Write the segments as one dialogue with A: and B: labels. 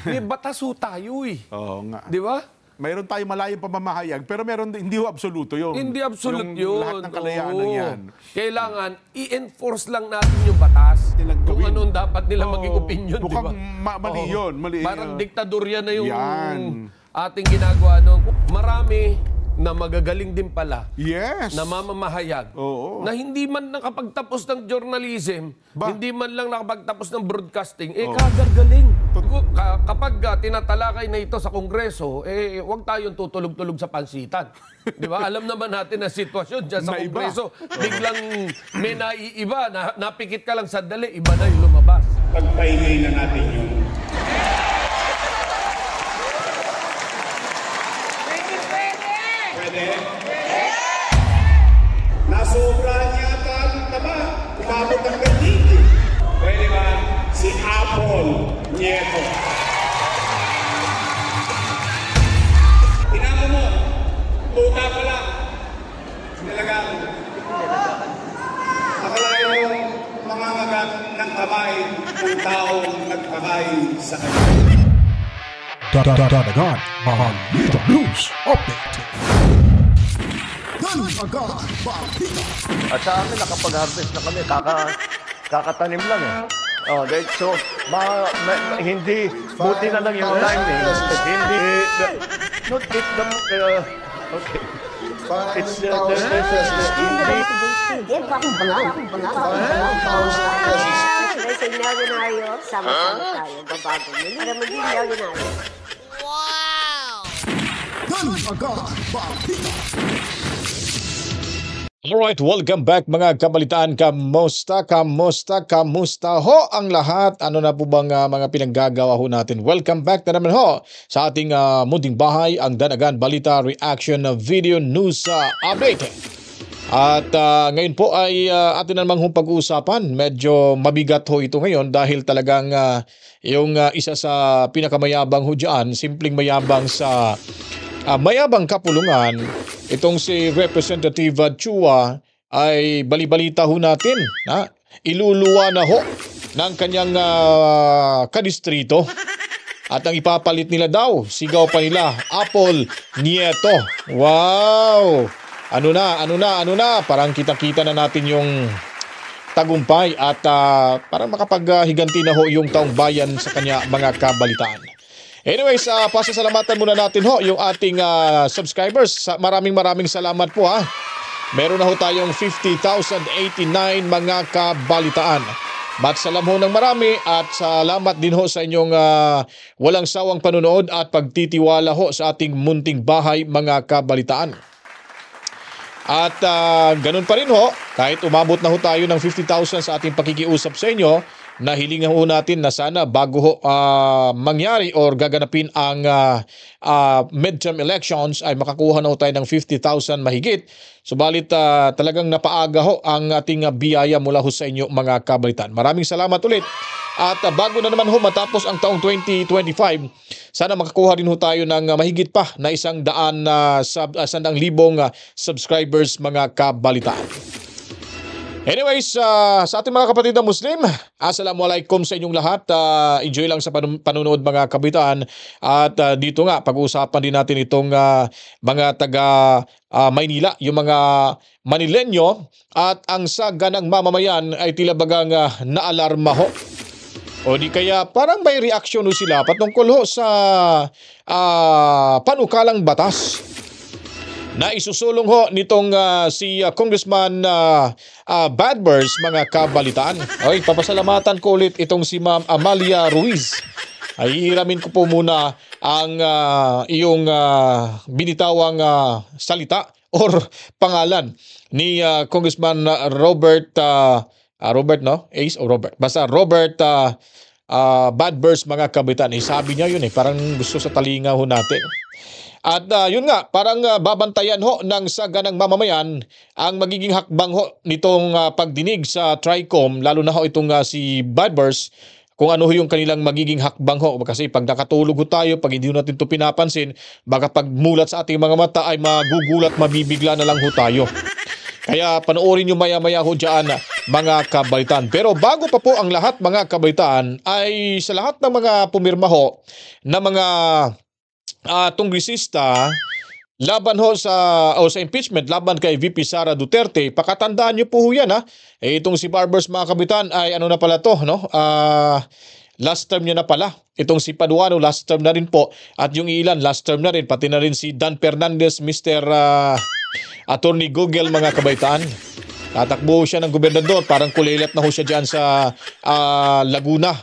A: May batas ho tayo eh.
B: Oo nga.
A: Di ba?
B: Mayroon tayong malayong pamamahayag, pero meron hindi ho absoluto yun.
A: Hindi absolute yun.
B: Lahat ng kalayaan na yan.
A: Kailangan i-enforce lang natin yung batas.
B: Nilang
A: Kung
B: gawin.
A: anong dapat nila maging opinion, di ba?
B: Mukhang mali yun. Mali.
A: Parang diktadorya na yung
B: Yan.
A: ating ginagawa. No? Marami na magagaling din pala
B: Yes.
A: na mamamahayag
B: Oo.
A: na hindi man nakapagtapos ng journalism, hindi man lang nakapagtapos ng broadcasting, kagagaling. Kapag tinatalakay na ito sa Kongreso, huwag tayong tutulog-tulog sa pansitan. Di ba? Alam naman natin ang sitwasyon dyan sa
B: Naiba.
A: Kongreso. Biglang may naiiba, napikit ka lang sandali, iba na yung lumabas.
C: Pagpahinay na natin yun. Pwede? Nasobrahan yata ng taba. Umabot ang ganito. Pwede ba? Si Apple Nieto. Tinamo mo. Tuta pa lang. Talagang akalain mo mangangagat ng kamay ng taong nagpakay sa kanya.
D: Dadagan Balita News Update. Dadagan Balita.
E: At sa amin, nakapag-harvest na kami. Kakatanim lang eh. Oh, so, hindi, buti na lang yung timing. Hindi, not if the, okay. It's, hindi.
F: Sa milyonaryo, sama-sama tayo, babago mo. Para maging milyonaryo.
D: Dadagan Balita.
G: Alright, welcome back mga kabalitaan. Kamusta ho ang lahat? Ano na po bang mga pinaggagawa ho natin? Welcome back na naman ho sa ating munting bahay, ang Danagan Balita Reaction Video News Update. At ngayon po ay atin namang pag-uusapan. Medyo mabigat ho ito ngayon dahil talagang yung isa sa pinakamayabang ho dyan, simpleng mayabang sa mayabang kapulungan, itong si Representative Chua ay balibalita ho natin na iluluwa na ho ng kanyang kadistrito. At ang ipapalit nila daw, sigaw pa nila, Apple Nieto. Wow! Ano na, parang kita-kita na natin yung tagumpay at parang makapaghiganti na ho yung taong bayan sa kanya mga kabalitaan. Anyways, pasasalamatan muna natin ho yung ating subscribers. Maraming salamat po ha. Meron na ho tayong 50,089 mga kabalitaan. Magsalam ho ng marami at salamat din ho sa inyong walang sawang panonood at pagtitiwala ho sa ating munting bahay mga kabalitaan. At ganun pa rin ho, kahit umabot na ho tayo ng 50,000 sa ating pakikiusap sa inyo, nahilingan ho natin na sana bago ho mangyari or gaganapin ang midterm elections ay makakuha na ho tayo ng 50,000 mahigit. Subalit talagang napaaga ho ang ating biyaya mula ho sa inyo mga kabalitan. Maraming salamat ulit. At bago na naman ho matapos ang taong 2025, sana makakuha rin ho tayo ng mahigit pa na 100,000 subscribers mga kabalitaan. Anyways, sa ating mga kapatid na Muslim, assalamualaikum sa inyong lahat. Enjoy lang sa panunood mga kabitaan. At dito nga, pag-uusapan din natin itong mga taga Maynila, yung mga Manilenyo at ang saga ng mamamayan ay tila bagang naalarma ho. O di kaya parang may reaksyon ho sila patungkol ho sa panukalang batas na isusulong ho nitong si Congressman Badbers mga kabalitaan. Okay, papasalamatan ko ulit itong si Ma'am Amalia Ruiz. Ay hiramin ko po muna ang iyong binitawang salita or pangalan ni Congressman Robert no? Ace o Robert? Basta Robert Badbers mga kabalitaan. Sabi niya yun parang gusto sa talinga ho natin. At yun nga, parang babantayan ho ng saga ng mamamayan ang magiging hakbang ho nitong pagdinig sa TRICOM, lalo na ho itong si Badbers, kung ano ho yung kanilang magiging hakbang ho. Kasi pag nakatulog ho tayo, pag hindi natin ito pinapansin, baka pag mulat sa ating mga mata ay magugulat, mabibigla na lang ho tayo. Kaya panoorin nyo maya-maya ho dyan mga kabaitan. Pero bago pa po ang lahat mga kabaitan, ay sa lahat ng mga pumirma ho na mga kongresista laban ho sa impeachment laban kay VP Sara Duterte, pakatandaan niyo po ho yan ha. Itong si Barbers mga kabitan ay ano na pala to, no? Last term niya na pala. Itong si Paduano last term na rin po at yung ilan last term na rin, pati na rin si Dan Fernandez, Mr. Attorney Google mga kabaitan. Tatakbo siya ng gobernador, parang kulilat na ho siya dyan sa Laguna.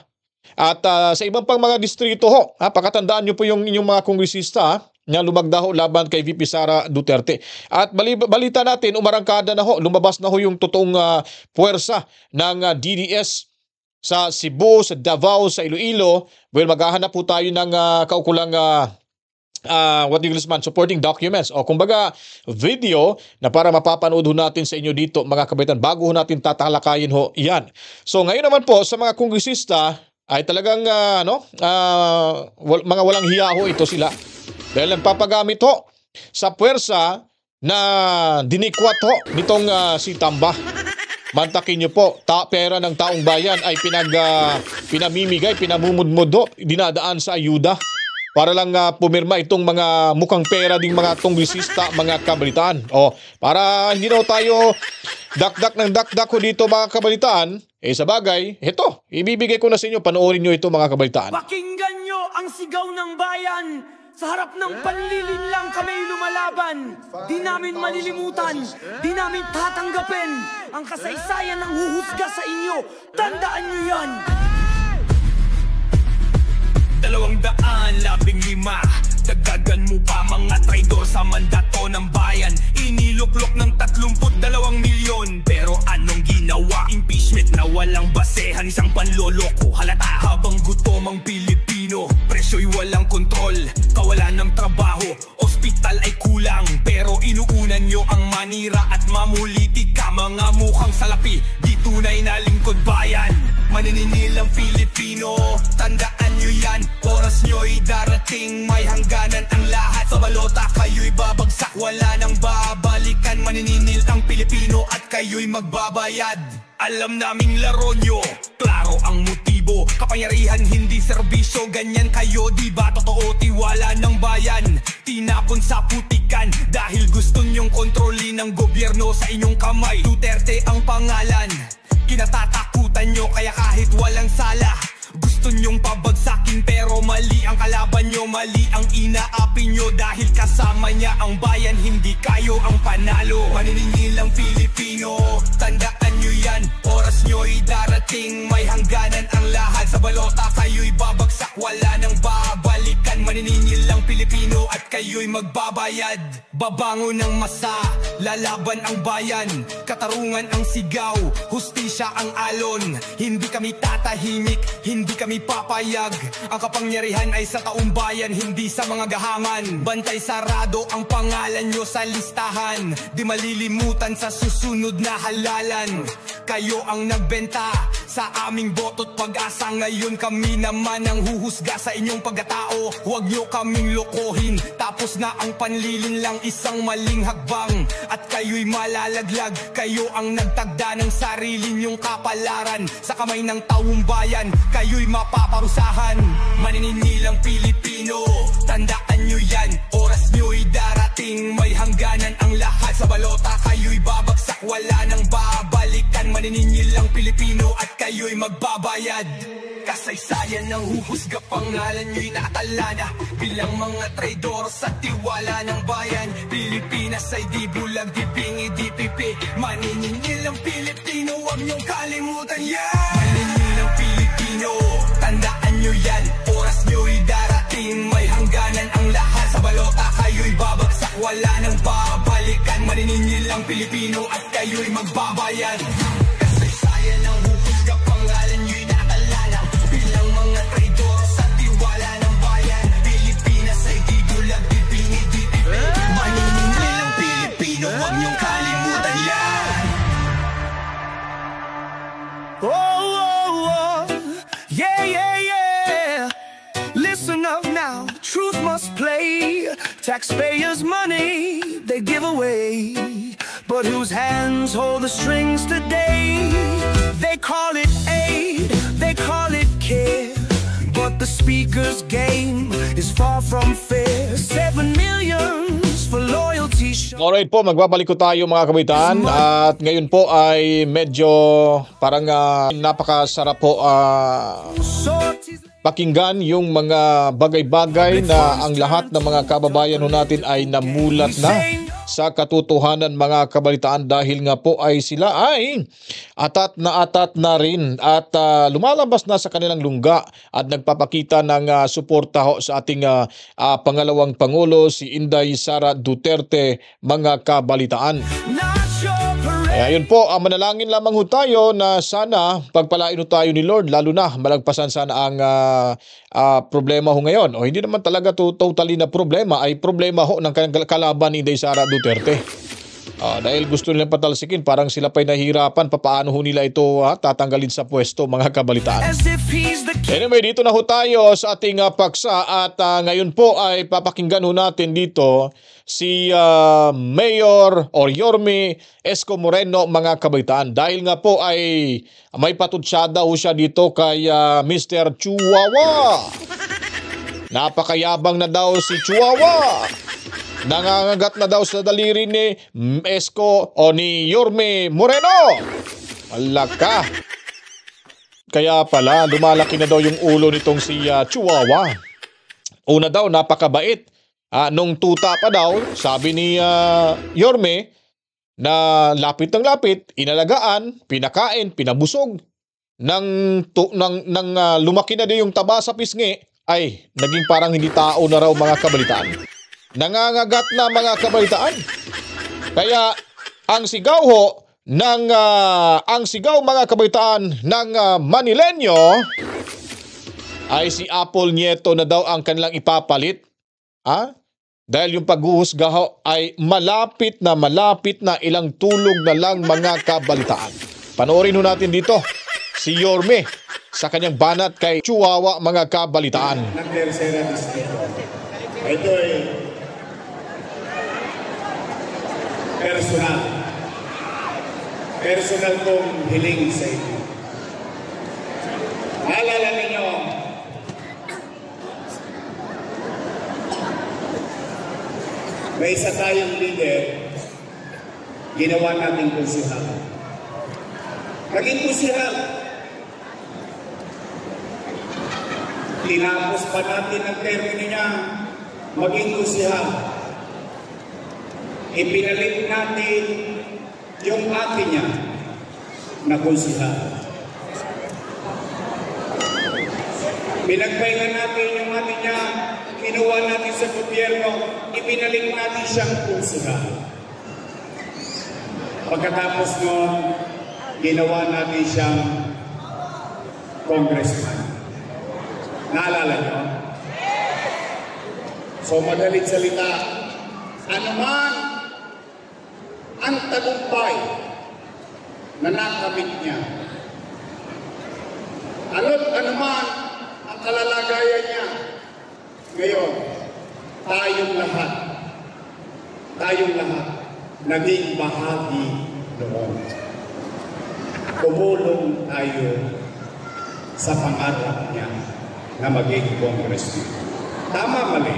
G: At sa ibang pang mga distrito ho, pakatandaan niyo po yung inyong mga kongresista na lumagda ho laban kay VP Sara Duterte. At balita natin, umarangkada na ho, lumabas na ho yung totoong puwersa ng DDS sa Cebu, sa Davao, sa Iloilo. Well, maghahanap po tayo ng kaukulang supporting documents o kumbaga video na para mapapanood ho natin sa inyo dito mga kabaitan bago ho natin tatalakayin ho yan. So ngayon naman po sa mga kongresista ay talagang mga walang hiya ho ito sila. Dahil nagpapagamit ho sa puwersa na dinikwat ho nitong si Tamba. Mantakin nyo po, pera ng taong bayan ay pinamimigay, pinamumudmud ho, dinadaan sa ayuda para lang pumirma itong mga mukhang pera ding mga kongresista, mga kabalitaan. O, para hindi na tayo dakdak ng dakdak ho dito mga kabalitaan, sa bagay, ito, ibibigay ko na sa inyo, panoorin nyo ito mga kabalitaan.
H: Pakinggan nyo ang sigaw ng bayan. Sa harap ng panlilin lang kami lumalaban. Di namin malilimutan, di namin tatanggapin ang kasaysayan ng huhusga sa inyo. Tandaan nyo yan!
I: 215, dagdagan mo pa mga traidor sa mandato ng bayan. Iniluklok ng 32 milyon. Pero anong ginawa? Impeachment na walang basehan, isang panloloko. Halata habang gutom ang Pilipino, presyo'y walang kontrol, kawalan ng trabaho, ospital ay kulang. Pero inuunan nyo ang manira at mamulitika, mga mukhang salapi, di tunay na lingkod bayan. Maniningil ang Pilipino, tandaan nyo yan, oras nyo'y darating, may hangganan ang lahat. Sa balota kayo'y babagsak, wala nang babalikan. Maniningil ang Pilipino at kayo'y magbabayad. Alam naming laro nyo, klaro ang motibo, kapangyarihan hindi serbisyo, ganyan kayo diba? Totoo tiwala ng bayan, tinapon sa putikan dahil gusto nyong kontrolin ng gobyerno sa inyong kamay. Duterte ang pangalan, kinatatakutan nyo kaya kahit walang sala gusto nyong pabagsakin, pero mali ang kalaban nyo, mali ang inaapi nyo. Dahil kasama niya ang bayan, hindi kayo ang panalo. Maniningil ang Pilipino, tandaan nyo yan, oras nyo'y darating, may hangganan ang lahat. Sa balota kayo'y babagsak, wala nang babalikan. Maniningil ang Pilipino at kayo'y magbabayad. Babango ng masa, lalaban ang bayan, katarungan ang sigaw, hustisya ang alon. Hindi kami tatahimik, hindi kami papayag. Ang kapangyarihan ay sa taong bayan, hindi sa mga gahangan. Bantay sarado ang pangalan nyo sa listahan, di malilimutan sa susunod na halalan. Kayo ang nagbenta sa aming boto't pag-asa, ngayon kami naman ang huhusga sa inyong pagkatao. Huwag nyo kaming lokohin, tapos na ang panlilin lang, isang maling hakbang at kayo'y malalaglag. Kayo ang nagtagda ng sarili nyong kapalaran, sa kamay ng taong bayan kayo'y mapaparusahan. Maniningil ang Pilipino, tandaan nyo yan, oras nyo'y darating, may hangganan ang lahat. Sa balota kayo'y babagsak, wala nang babalikan. Maniningil ang Pilipino at kayo'y magbabayad. Kasaysayan ng huhusga, pangalan nyo'y nakatala na bilang mga traidor sa tiwala ng bayan. Pilipinas ay di bulag, di pingi, di pipi. Maniningil ang Pilipino, huwag nyong kalimutan yan. Maniningil ang Pilipino, tandaan nyo yan, oras nyo'y darating, may hangganan ang lahat. Sa balota kayo'y babagsak, wala nang babalikan. Maniningil ang Pilipino at kayo'y magbabayad. Kasaysayan ng huhusga, pangalan nyo'y nakatala bilang mga traidor sa tiwala ng bayan. Pilipinas ay di bulag, di pingi, di pipi. Maniningil ang Pilipino, huwag nyong kalimutan yan.
H: Oh, oh, oh, yeah, yeah, yeah. Listen up now, truth must play. Taxpayers' money they give away, But whose hands hold the strings today? They call it aid, they call it care, but the speaker's game is far from fair. 7 millions for loyalty.
G: Alright po, magbabalik ko tayo mga kabitan. At ngayon po ay medyo parang napakasarap po pakinggan yung mga bagay-bagay na ang lahat ng mga kababayan natin ay namulat na sa katotohanan mga kabalitaan, dahil nga po ay sila ay atat na rin at lumalabas na sa kanilang lungga at nagpapakita ng suporta ho sa ating pangalawang Pangulo, si Inday Sara Duterte mga kabalitaan. Kaya yun po, manalangin lamang ho tayo na sana pagpalain ho tayo ni Lord, lalo na malagpasan sana ang problema ho ngayon. O hindi naman talaga totally na problema, ay problema ho ng kalaban ni Inday Sara Duterte. Dahil gusto nilang patalsikin, parang sila pa'y nahihirapan, papaano ho nila ito tatanggalin sa pwesto mga kabalitaan. Anyway, dito na ho tayo sa ating paksa at ngayon po ay papakinggan ho natin dito si Mayor or Yorme Isko Moreno mga kabalitaan, dahil nga po ay may patutsada ho siya dito kay Mr. Chihuahua. Napakayabang na daw si Chihuahua. Nangangagat na daw sa daliri ni Isko o ni Yorme Moreno. Alaka. Kaya pala lumalaki na daw yung ulo nitong si Chihuahua. Una daw, napakabait. Nung tuta pa daw, sabi ni Yorme na lapit ng lapit, inalagaan, pinakain, pinabusog. Nang lumaki na din yung taba sa pisngi, ay naging parang hindi tao na raw mga kabalitaan. Nangangagat na mga kabalitaan. Kaya ang sigaw ho ng mga kabalitaan ng Manileño ay si Apple Nieto na daw ang kanilang ipapalit. Dahil yung paghuhusga ho ay malapit na, ilang tulog na lang mga kabalitaan. Panoorin ho natin dito si Yorme sa kanyang banat kay Chihuahua mga kabalitaan.
C: Ito ay personal kong hiling sa inyo. Naalala ninyo, may isa tayong leader, ginawa natin konsihal. Naging konsihal. Tinapos pa natin ang termino niya, maging konsihal. Ipinalit natin yung atin niya na konsihal. Pinagpahinga natin yung atin niya, kinuha natin sa gobyerno, ipinalit natin siyang konsihal. Pagkatapos nun, ginawa natin siyang congressman. Naalala niyo? So madaling salita, anuman ang tagumpay na nakamit niya, anuman ang kalalagayan niya, ngayon, tayong lahat, naging bahagi noon. Tumulong tayo sa pangarap niya na maging congressman. Tama, mali?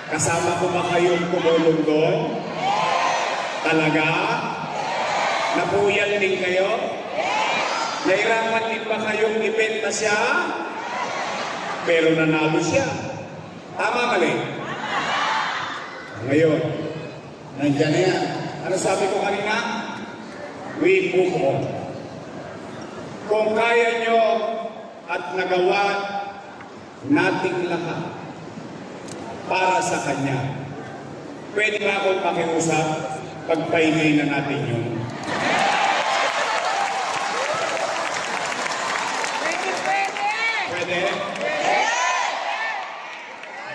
C: Kasama ko ba kayong tumulong doon? Talaga? Napuyal din kayo? Nahirapan din ba kayong ibenta siya? Pero nanalo siya. Tama, mali? Ngayon, nandiyan na yan. Ano sabi ko kanina? We move on. Kung kaya nyo at nagawa nating lahat para sa Kanya, pwede ba akong pakiusap? Pagpahinay na natin yun. Pwede?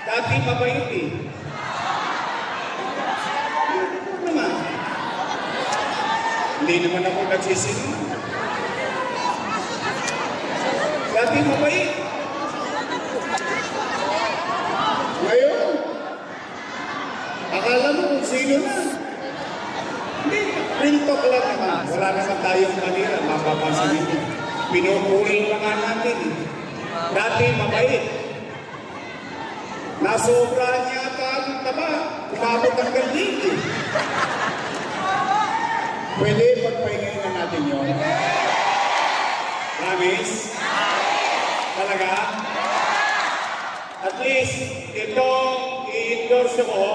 C: Dati mabait eh. Naman. Hindi naman ako nagsisinungaling. Dati mabait. Ngayon, akala mo kung sino na. joke lang naman. Wala naman tayong manira. Mapapansin nito. Pinupuri pa nga natin. Dati mabait. Nasobrahan yata ang taba. Umabot ang galing. Pwede pagpahingayin na natin yun. Promise? Talaga? At least, ito, i-endorse ko,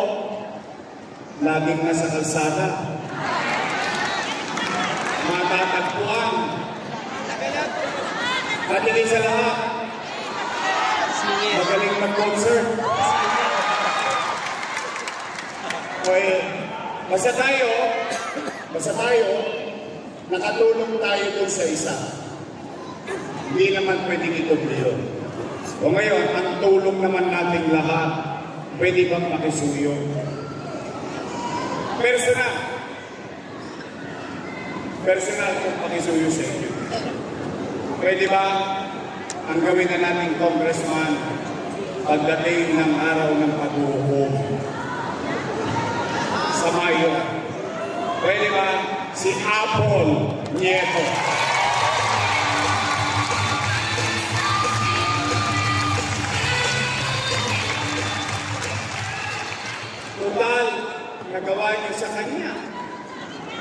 C: laging nasa kalsada. Matatagpuan. At hindi sa lahat, magaling mag-concert. Okay, basta tayo, nakatulong tayo dun sa isa. Hindi naman pwedeng ituloy yun. O ngayon, ang tulong naman nating lahat, pwede bang makisuyo? Personal kung pakisuyo sa inyo. Pwede ba ang gawin na nating congressman pagdating ng araw ng paghuhukom sa Mayo? Pwede ba si Apple Nieto? Total, nagawa niyo sa kanya.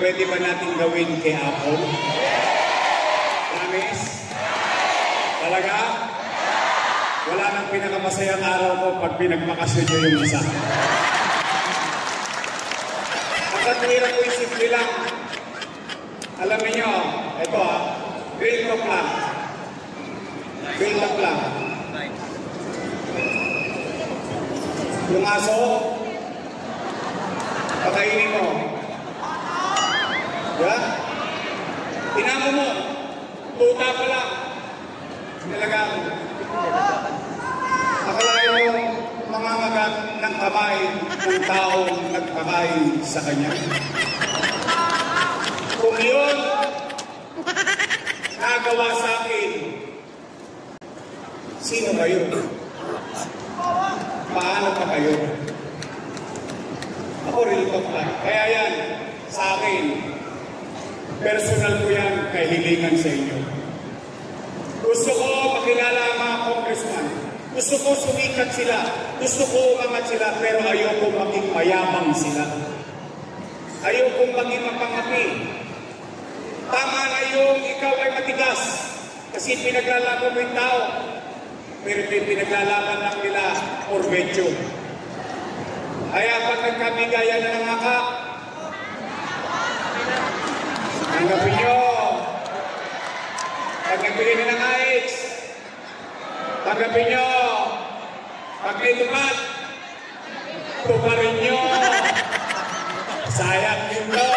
C: Pwede ba natin gawin kay Apple? Promise? Talaga? Wala nang pinakamasayang araw ko pag pinagmakasyon niyo yung isa. Ang katwiran ko simple lang. Alam niyo, ito real talk lang. Real talk lang. Yung aso, pakainin mo. Diba? Tinamo mo. Tuta pa lang. Talagang akalain mo mangangagat ng kamay ng taong nagpakain sa kanya. Kung yun nagawa sa akin, sino kayo? Paano pa kayo? Ako real talk lang. Kaya yan, sa akin, personal ko yan kahilingan sa inyo. Gusto ko makilala ang mga congressman. Gusto ko sumikat sila. Gusto ko umangat sila, pero ayoko maging mayabang sila. Ayoko maging mapangapi. Tama na yung ikaw ay matigas. Kasi pinaglalaban mo yung tao. Pero pinaglalaban lang nila or medyo. Kaya pag nagkabigayan na ng akak, tanggapin nyo. Pag nagbigay na ng AX, tanggapin nyo. Pag may tumat, tumarin nyo. Sayang nyo.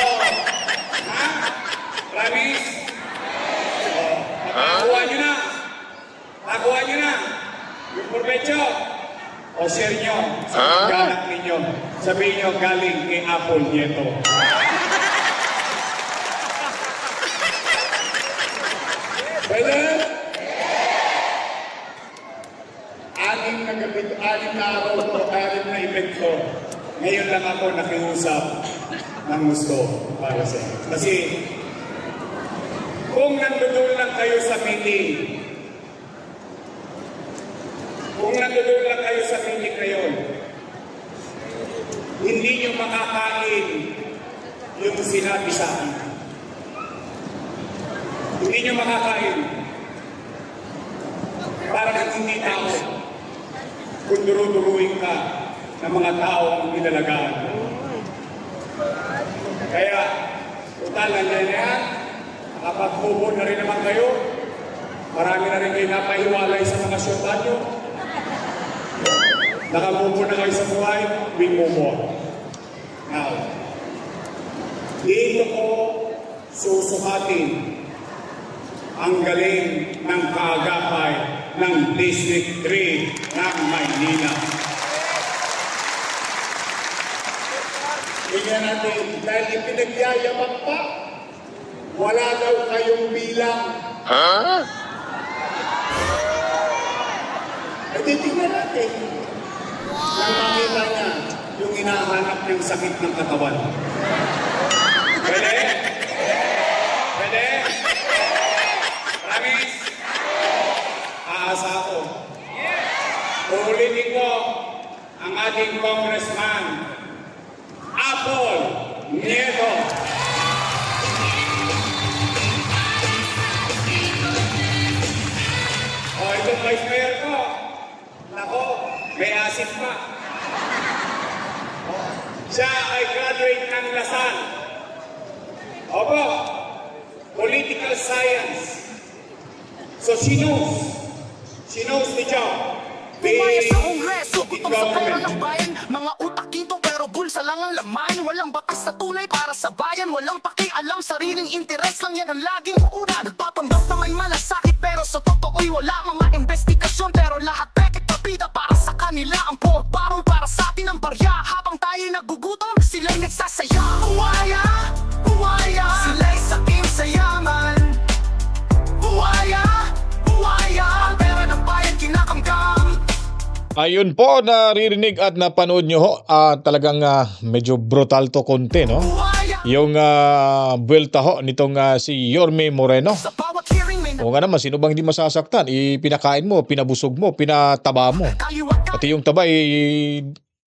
C: Ha? Promise? Nakuha nyo na. Nakuha nyo na. Yung provecho. O share nyo sa pagkanak ninyo. Sabihin nyo galing kay Apple Nieto. Pwede? Anim na araw ko, anim na event ko. Ngayon lang ako nakiusap ng gusto para sa inyo. Kasi kung nandudul lang kayo sa meeting, ngayon, hindi nyo makakain yung sinabi sa akin. Hindi nyo makakain. Parang hindi tao. Kung duru-duruin ka ng mga tao ang inalagaan. Kaya, total nandiyan na yan. Nakapagpubo na rin naman kayo. Marami na rin kayo napahiwalay sa mga syota nyo. Nakapupo na kayo sa buhay, we move on. Now, dito ko susukatin ang galing ng kaagapay ng District 3 ng Maynila. Tingnan natin, dahil ipinagyayabang pa, wala daw kayong bilang. Tingnan natin, nang makita niya yung hinahanap ng sakit ng katawan. Pwede? umaasa ako. Uulitin ko ang ating congressman, Apple Nieto. O, itong vice mayor ko, nako, may asin pa. Siya ay graduate ng Lasal. Opo, political science. So she knows the job.
J: Pumaya sa kongreso, gutom sa pera ng bayan. Mga utak dito pero bulsa lang ang laman. Walang bakas na tunay para sa bayan. Walang pakialam, sariling interes lang yan ang laging una. Nagpapanggap na may malasakit pero sa totoo'y wala mga investigasyon. Pero lahat pekit pabida para sa kanila. Ang porbarong para sa atin ang barya. Habang tayo'y nagugutom, sila'y nagsasaya. Pumaya, pumaya, sila'y sakim sa yaman. Pumaya, pumaya, ang pera ng bayan kinakamkam.
G: Ayun po, naririnig at napanood nyo ho, talagang medyo brutal to konti, no? Yung buwelta ho nitong si Yorme Moreno. O nga naman, sino bang hindi masasaktan? Pinakain mo, pinabusog mo, pinataba mo. Pati yung taba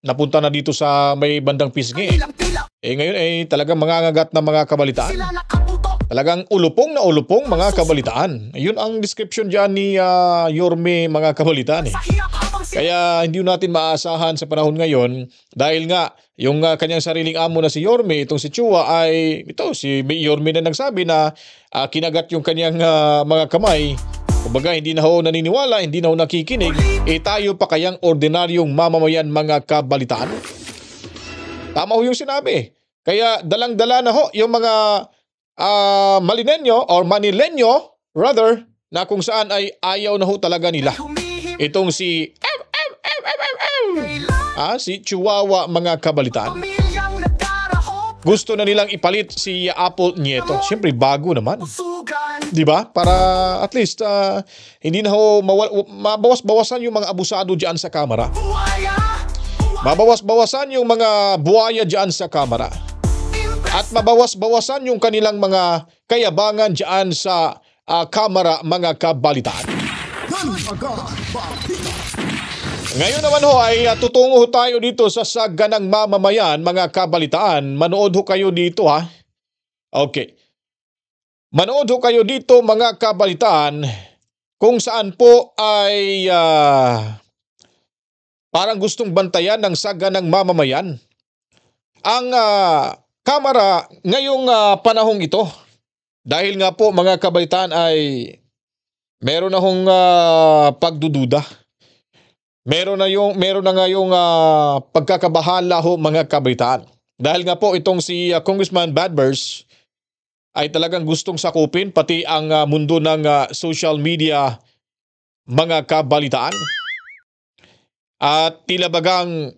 G: napunta na dito sa may bandang pisngi. Ngayon talagang mangangagat na mga kabalitaan. Talagang ulupong na ulupong mga kabalitaan. Yun ang description dyan ni Yorme mga kabalitaan. Kaya hindi natin maasahan sa panahon ngayon dahil nga yung kanyang sariling amo na si Yorme, itong si Chua ay si Yorme na nagsabi na kinagat yung kanyang mga kamay. Kumbaga hindi na ho naniniwala, hindi na ho nakikinig. Tayo pa kayang ordinaryong mamamayan mga kabalitaan? Tama ho yung sinabi. Kaya dalang-dala na ho yung mga Malinenyo or Manilenyo rather na kung saan ay ayaw na ho talaga nila. Itong si si Chihuahua mga kabalitaan. Gusto na nilang ipalit si Apple Nieto. Siyempre bago naman. 'Di ba? Para at least hindi na ho mabawas-bawasan yung mga abusado diyan sa kamera. Mabawas-bawasan yung mga buhaya diyan sa kamera. At mabawas-bawasan yung kanilang mga kayabangan diyan sa kamera mga kabalitaan. Ngayon naman ho ay tutungo tayo dito sa saganang mamamayan mga kabalitaan. Manood ho kayo dito ha. Okay. Manood ho kayo dito mga kabalitaan kung saan po ay parang gustong bantayan ng saganang mamamayan ang kamera ngayong panahong ito. Dahil nga po mga kabalitaan ay meron na hong pagdududa. Meron na nga yung pagkakabahala ho mga kabalitaan. Dahil nga po itong si Congressman Badbers ay talagang gustong sakupin pati ang mundo ng social media mga kabalitaan. At tila bagang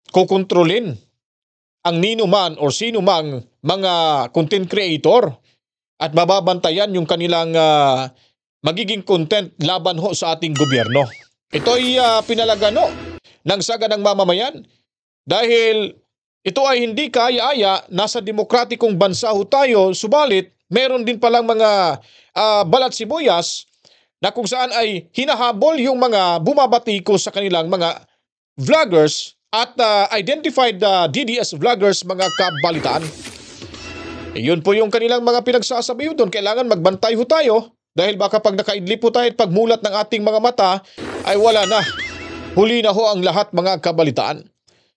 G: kukontrolin ang ninuman or sino mang mga content creator at mababantayan yung kanilang magiging content laban ho sa ating gobyerno. Ito ay pinalagano ng saganang mamamayan dahil ito ay hindi kaaya-aya, nasa demokratikong bansa ho tayo, subalit meron din palang mga balat sibuyas na kung saan ay hinahabol yung mga bumabatiko sa kanilang mga vloggers at identified DDS vloggers mga kabalitaan. Yun po yung kanilang mga pinagsasabi doon. Kailangan magbantay ho tayo dahil baka pag nakaidlip po tayo at pagmulat ng ating mga mata ay wala na. Huli na ho ang lahat mga kabalitaan.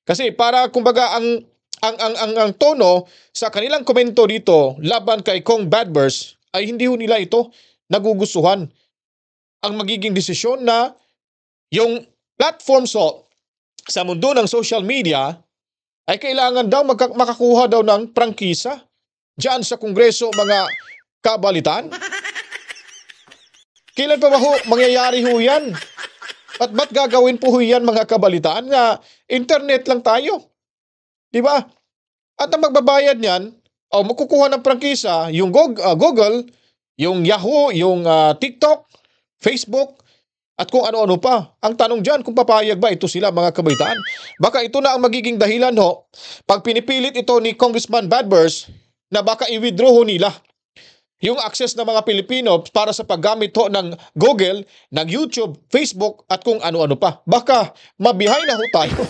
G: Kasi para kumbaga ang tono sa kanilang komento dito laban kay Kong Badbers ay hindi ho nila ito nagugustuhan. Ang magiging desisyon na yung platforms ho sa mundo ng social media ay kailangan daw makakuha daw ng prangkisa diyan sa Kongreso mga kabalitaan. Kailan pa ba ho mangyayari ho yan? At ba't gagawin po ho yan mga kabalitaan na internet lang tayo? Diba? At ang magbabayad niyan, makukuha ng prangkisa, yung Google, yung Yahoo, yung TikTok, Facebook, at kung ano-ano pa. Ang tanong dyan, kung papayag ba ito sila mga kabalitaan? Baka ito na ang magiging dahilan ho, pag pinipilit ito ni Congressman Badbers, na baka i-withdraw ho nila yung access ng mga Pilipino para sa paggamit ho ng Google, ng YouTube, Facebook at kung ano-ano pa. Baka mabihay na ho tayo.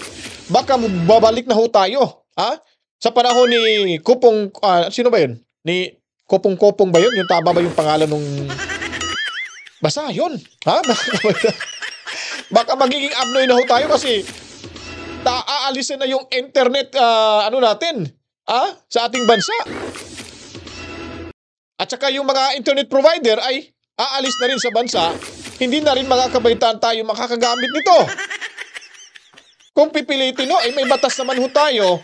G: Baka babalik na ho tayo. Ha? Sa panahon ni Kupong, sino ba yun? Ni Kopong-Kopong ba yun? Yung tama ba yung pangalan nung... Basta yun. Ha? Baka magiging abnoy na ho tayo kasi aalisin na yung internet natin sa ating bansa. At saka yung mga internet provider ay aalis na rin sa bansa, hindi na rin mga kabaitaan tayo makakagamit nito. Kung pipilitin ay may batas naman ho tayo.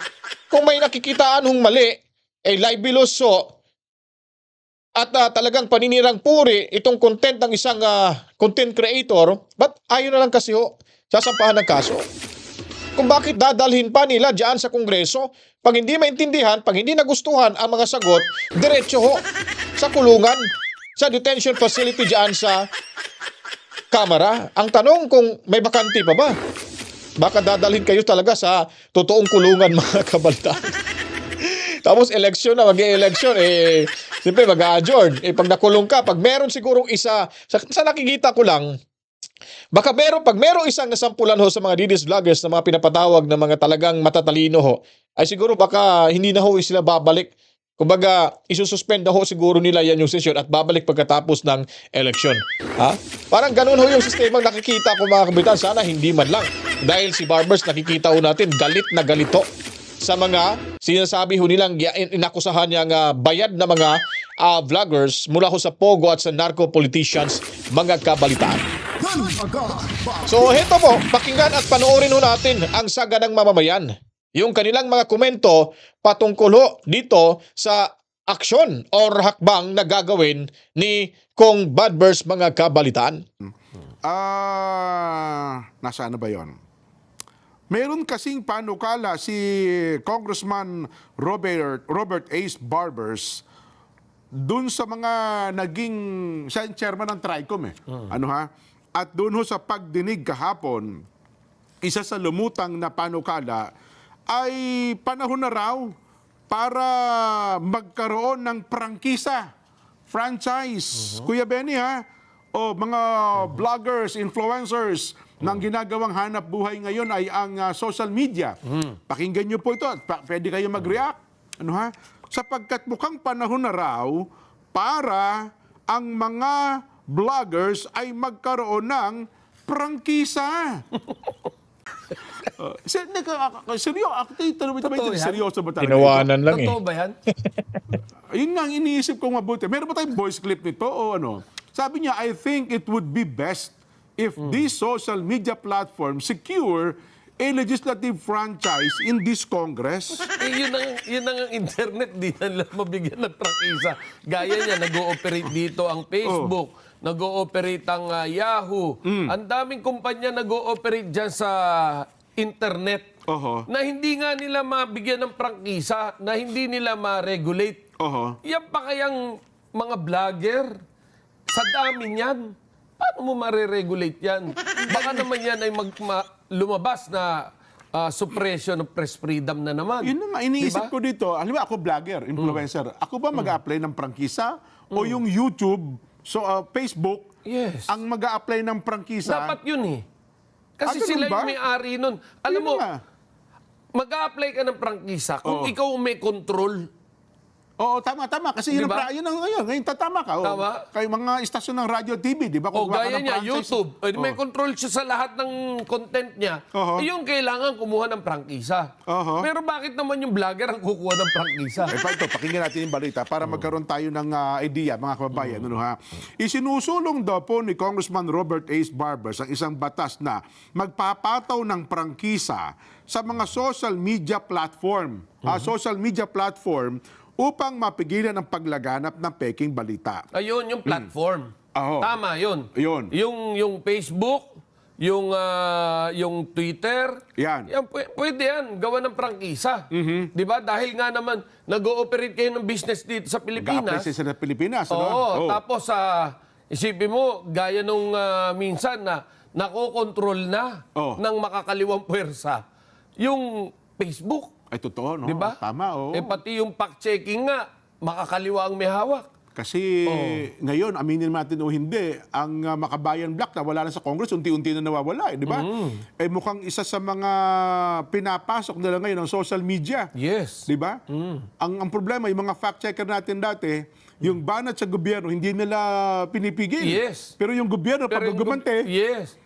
G: Kung may nakikitaan hong mali, libelous at talagang paninirang puri itong content ng isang content creator, ba't ayaw na lang kasi sasampahan ng kaso? Kung bakit dadalhin pa nila diyan sa Kongreso, pag hindi maintindihan, pag hindi nagustuhan ang mga sagot, diretso sa kulungan, sa detention facility diyan sa Kamara. Ang tanong kung may bakante pa ba? Baka dadalhin kayo talaga sa totoong kulungan mga kabalitaan. Tapos election na, mag-e-election, siyempre mag-a-adjourn. Pag nakulong ka, pag meron sigurong isa, sa nakikita ko lang, baka pag meron isang nasampulan sa mga DDS vloggers na mga pinapatawag na mga talagang matatalino ay siguro baka hindi na sila babalik. Kumbaga, isususpend na siguro nila yan yung session at babalik pagkatapos ng election. Ha? Parang ganun yung sistemang nakikita ko mga kabitan. Sana hindi man lang. Dahil si Barbers nakikita natin galit na galito sa mga sinasabi nilang inakusahan niyang bayad na mga vloggers mula sa Pogo at sa narco politicians, mga kabalitaan. So heto po, pakinggan at panoorin natin ang saga ng mamamayan. Yung kanilang mga komento patungkol dito sa aksyon or hakbang na gagawin ni Kong Badbers, mga kabalitaan.
B: Nasaan na ba yon? Meron kasing panukala si Congressman Robert Ace Barbers dun sa mga naging siya chairman ng TRICOM at dun sa pagdinig kahapon, isa sa lumutang na panukala ay panahon na raw para magkaroon ng prangkisa, franchise. Kuya Benny o mga vloggers, influencers ng ginagawang hanap buhay ngayon ay ang social media. Pakinggan nyo po ito at pwede kayo mag-react. Sapagkat mukhang panahon na raw para ang mga vloggers ay magkaroon ng prangkisa. Seryoso ba talaga?
G: Tinawanan lang
A: Totoo ba yan?
B: Yun nga ang iniisip kong mabuti. Meron ba tayong voice clip nito o ano? Sabi niya, I think it would be best if these social media platforms secure a legislative franchise in this Congress.
A: Yun ang internet, di na lang mabigyan ng prangkisa. Gaya niya, nag-ooperate dito ang Facebook, nag-ooperate ang Yahoo. Ang daming kumpanya nag-ooperate dyan sa internet na hindi nga nila mabigyan ng prangkisa, na hindi nila ma-regulate. Yan pa kayang mga vlogger? Sa dami niyan. Paano mo ma-regulate yan? Baka naman yan ay lumabas na suppression of press freedom na naman.
B: Yun na nga, iniisip ko dito. Alam mo, ako vlogger, influencer. Ako ba mag-a-apply ng prangkisa? O yung YouTube, Facebook, ang mag-a-apply ng prangkisa?
A: Dapat yun Kasi sila yung may-ari nun. Alam mo, mag-a-apply ka ng prangkisa kung ikaw may control.
B: Oo, tama. Kasi yun ang ngayon tatama ka.
A: Tama.
B: Kay mga istasyon ng radio TV, di ba?
A: Gaya niya, YouTube. May control siya sa lahat ng content niya. Yung kailangan kumuha ng prangkisa. Pero bakit naman yung vlogger ang kukuha ng prangkisa?
B: Ito, pakinggan natin yung balita para magkaroon tayo ng idea, mga kababayan. Isinusulong daw po ni Congressman Robert Ace Barbers ang isang batas na magpapataw ng prangkisa sa mga social media platform. Social media platform upang mapigilan ang paglaganap ng peking balita.
A: Ayun, yung platform. Tama, yun. Yung Facebook, yung Twitter, yan pwede yan, gawa ng prangkisa. Di ba? Dahil nga naman, nag-ooperate kayo ng business dito sa Pilipinas.
B: Nag-apply sa Pilipinas.
A: Tapos, isipin mo, gaya nung minsan na nakokontrol na ng makakaliwang puwersa, yung Facebook.
B: Ay, totoo, no?
A: Diba?
B: Tama,
A: pati yung fact-checking nga, makakaliwa ang may hawak.
B: Kasi ngayon, aminin natin o hindi, ang Makabayan Black na wala na sa Congress, unti-unti na nawawala, di ba? Eh mukhang isa sa mga pinapasok nila ngayon ng social media.
A: Yes.
B: Di ba? Ang problema, yung mga fact-checker natin dati, yung banat sa gobyerno, hindi nila pinipigil.
A: Yes.
B: Pero yung gobyerno, pag gumante,
A: yes.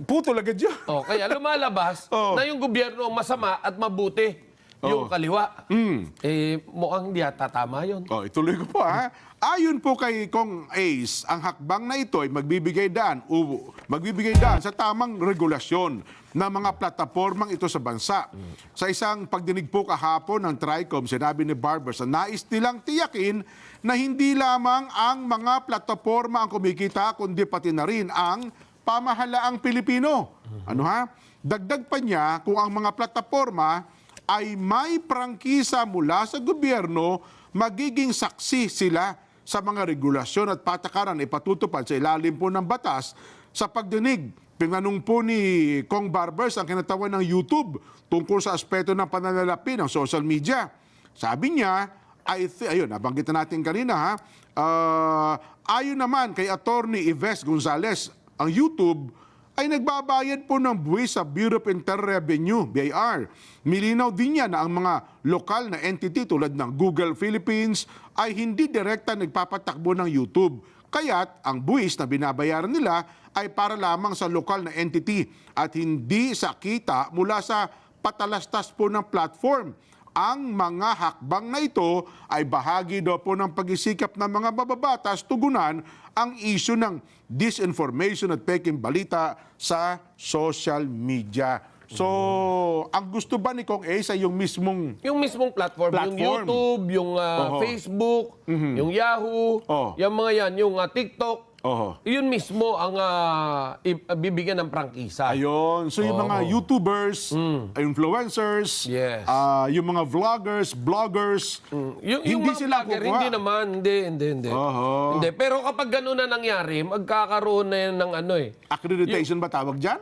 B: putol agad yun.
A: Kaya lumalabas na yung gobyerno masama at mabuti. Yung kaliwa. Mukhang hindi ata tama yun.
B: Ituloy ko po ha. Ayon po kay Kong Ace, ang hakbang na ito ay magbibigay daan sa tamang regulasyon ng mga platapormang ito sa bansa. Sa isang pagdinig po kahapon ng TRICOM, sinabi ni Barbers na nais nilang tiyakin na hindi lamang ang mga plataporma ang kumikita, kundi pati na rin ang pamahalaang Pilipino. Ano ha? Dagdag pa niya, kung ang mga plataporma ay may prangkisa mula sa gobyerno, magiging saksi sila sa mga regulasyon at patakaran na ipatutupad sa ilalim po ng batas. Sa pagdinig, pinanong po ni Kong Barbers ang kinatawan ng YouTube tungkol sa aspeto ng pananalapi ng social media. Sabi niya, ayun, nabanggit na natin kanina ha, ayon naman kay Attorney Yves Gonzalez, ang YouTube ay nagbabayad po ng buwis sa Bureau of Internal Revenue, BIR. Milinaw din niya na ang mga lokal na entity tulad ng Google Philippines ay hindi direkta nagpapatakbo ng YouTube. Kaya't ang buwis na binabayaran nila ay para lamang sa lokal na entity at hindi sa kita mula sa patalastas po ng platform. Ang mga hakbang na ito ay bahagi daw po ng pag-isikap ng mga mababatas tugunan ang issue ng disinformation at peking balita sa social media. So, ang gusto ba ni Kong Ace ay yung mismong
A: platform. Yung YouTube, yung Facebook, yung Yahoo, yung mga yan, yung TikTok. Yun mismo ang bibigyan ng prangkisa.
B: Ayun. So yung mga YouTubers, influencers, yung mga vloggers, bloggers,
A: yung
B: hindi
A: mga
B: sila
A: vlogger,
B: kukuha.
A: hindi naman. Hindi. Pero kapag gano'n na nangyari, magkakaroon na yan ng
B: accreditation ba tawag dyan?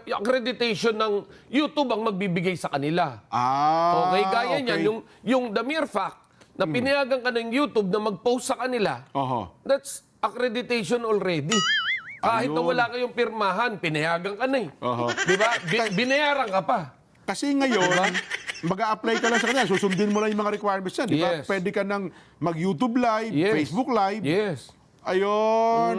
A: Accreditation ng YouTube ang magbibigay sa kanila. Okay, gaya niyan. Yung the mere fact na pinayagan ka ng YouTube na mag-post sa kanila, that's accreditation already. Kahit na wala kayong pirmahan, pinayagan ka na eh. Di ba? Binayaran ka pa.
B: Kasi ngayon, mag-a-apply ka lang sa kanya, susundin mo lang yung mga requirements yan. Di ba? Pwede ka nang mag-YouTube live, Facebook live. Ayun.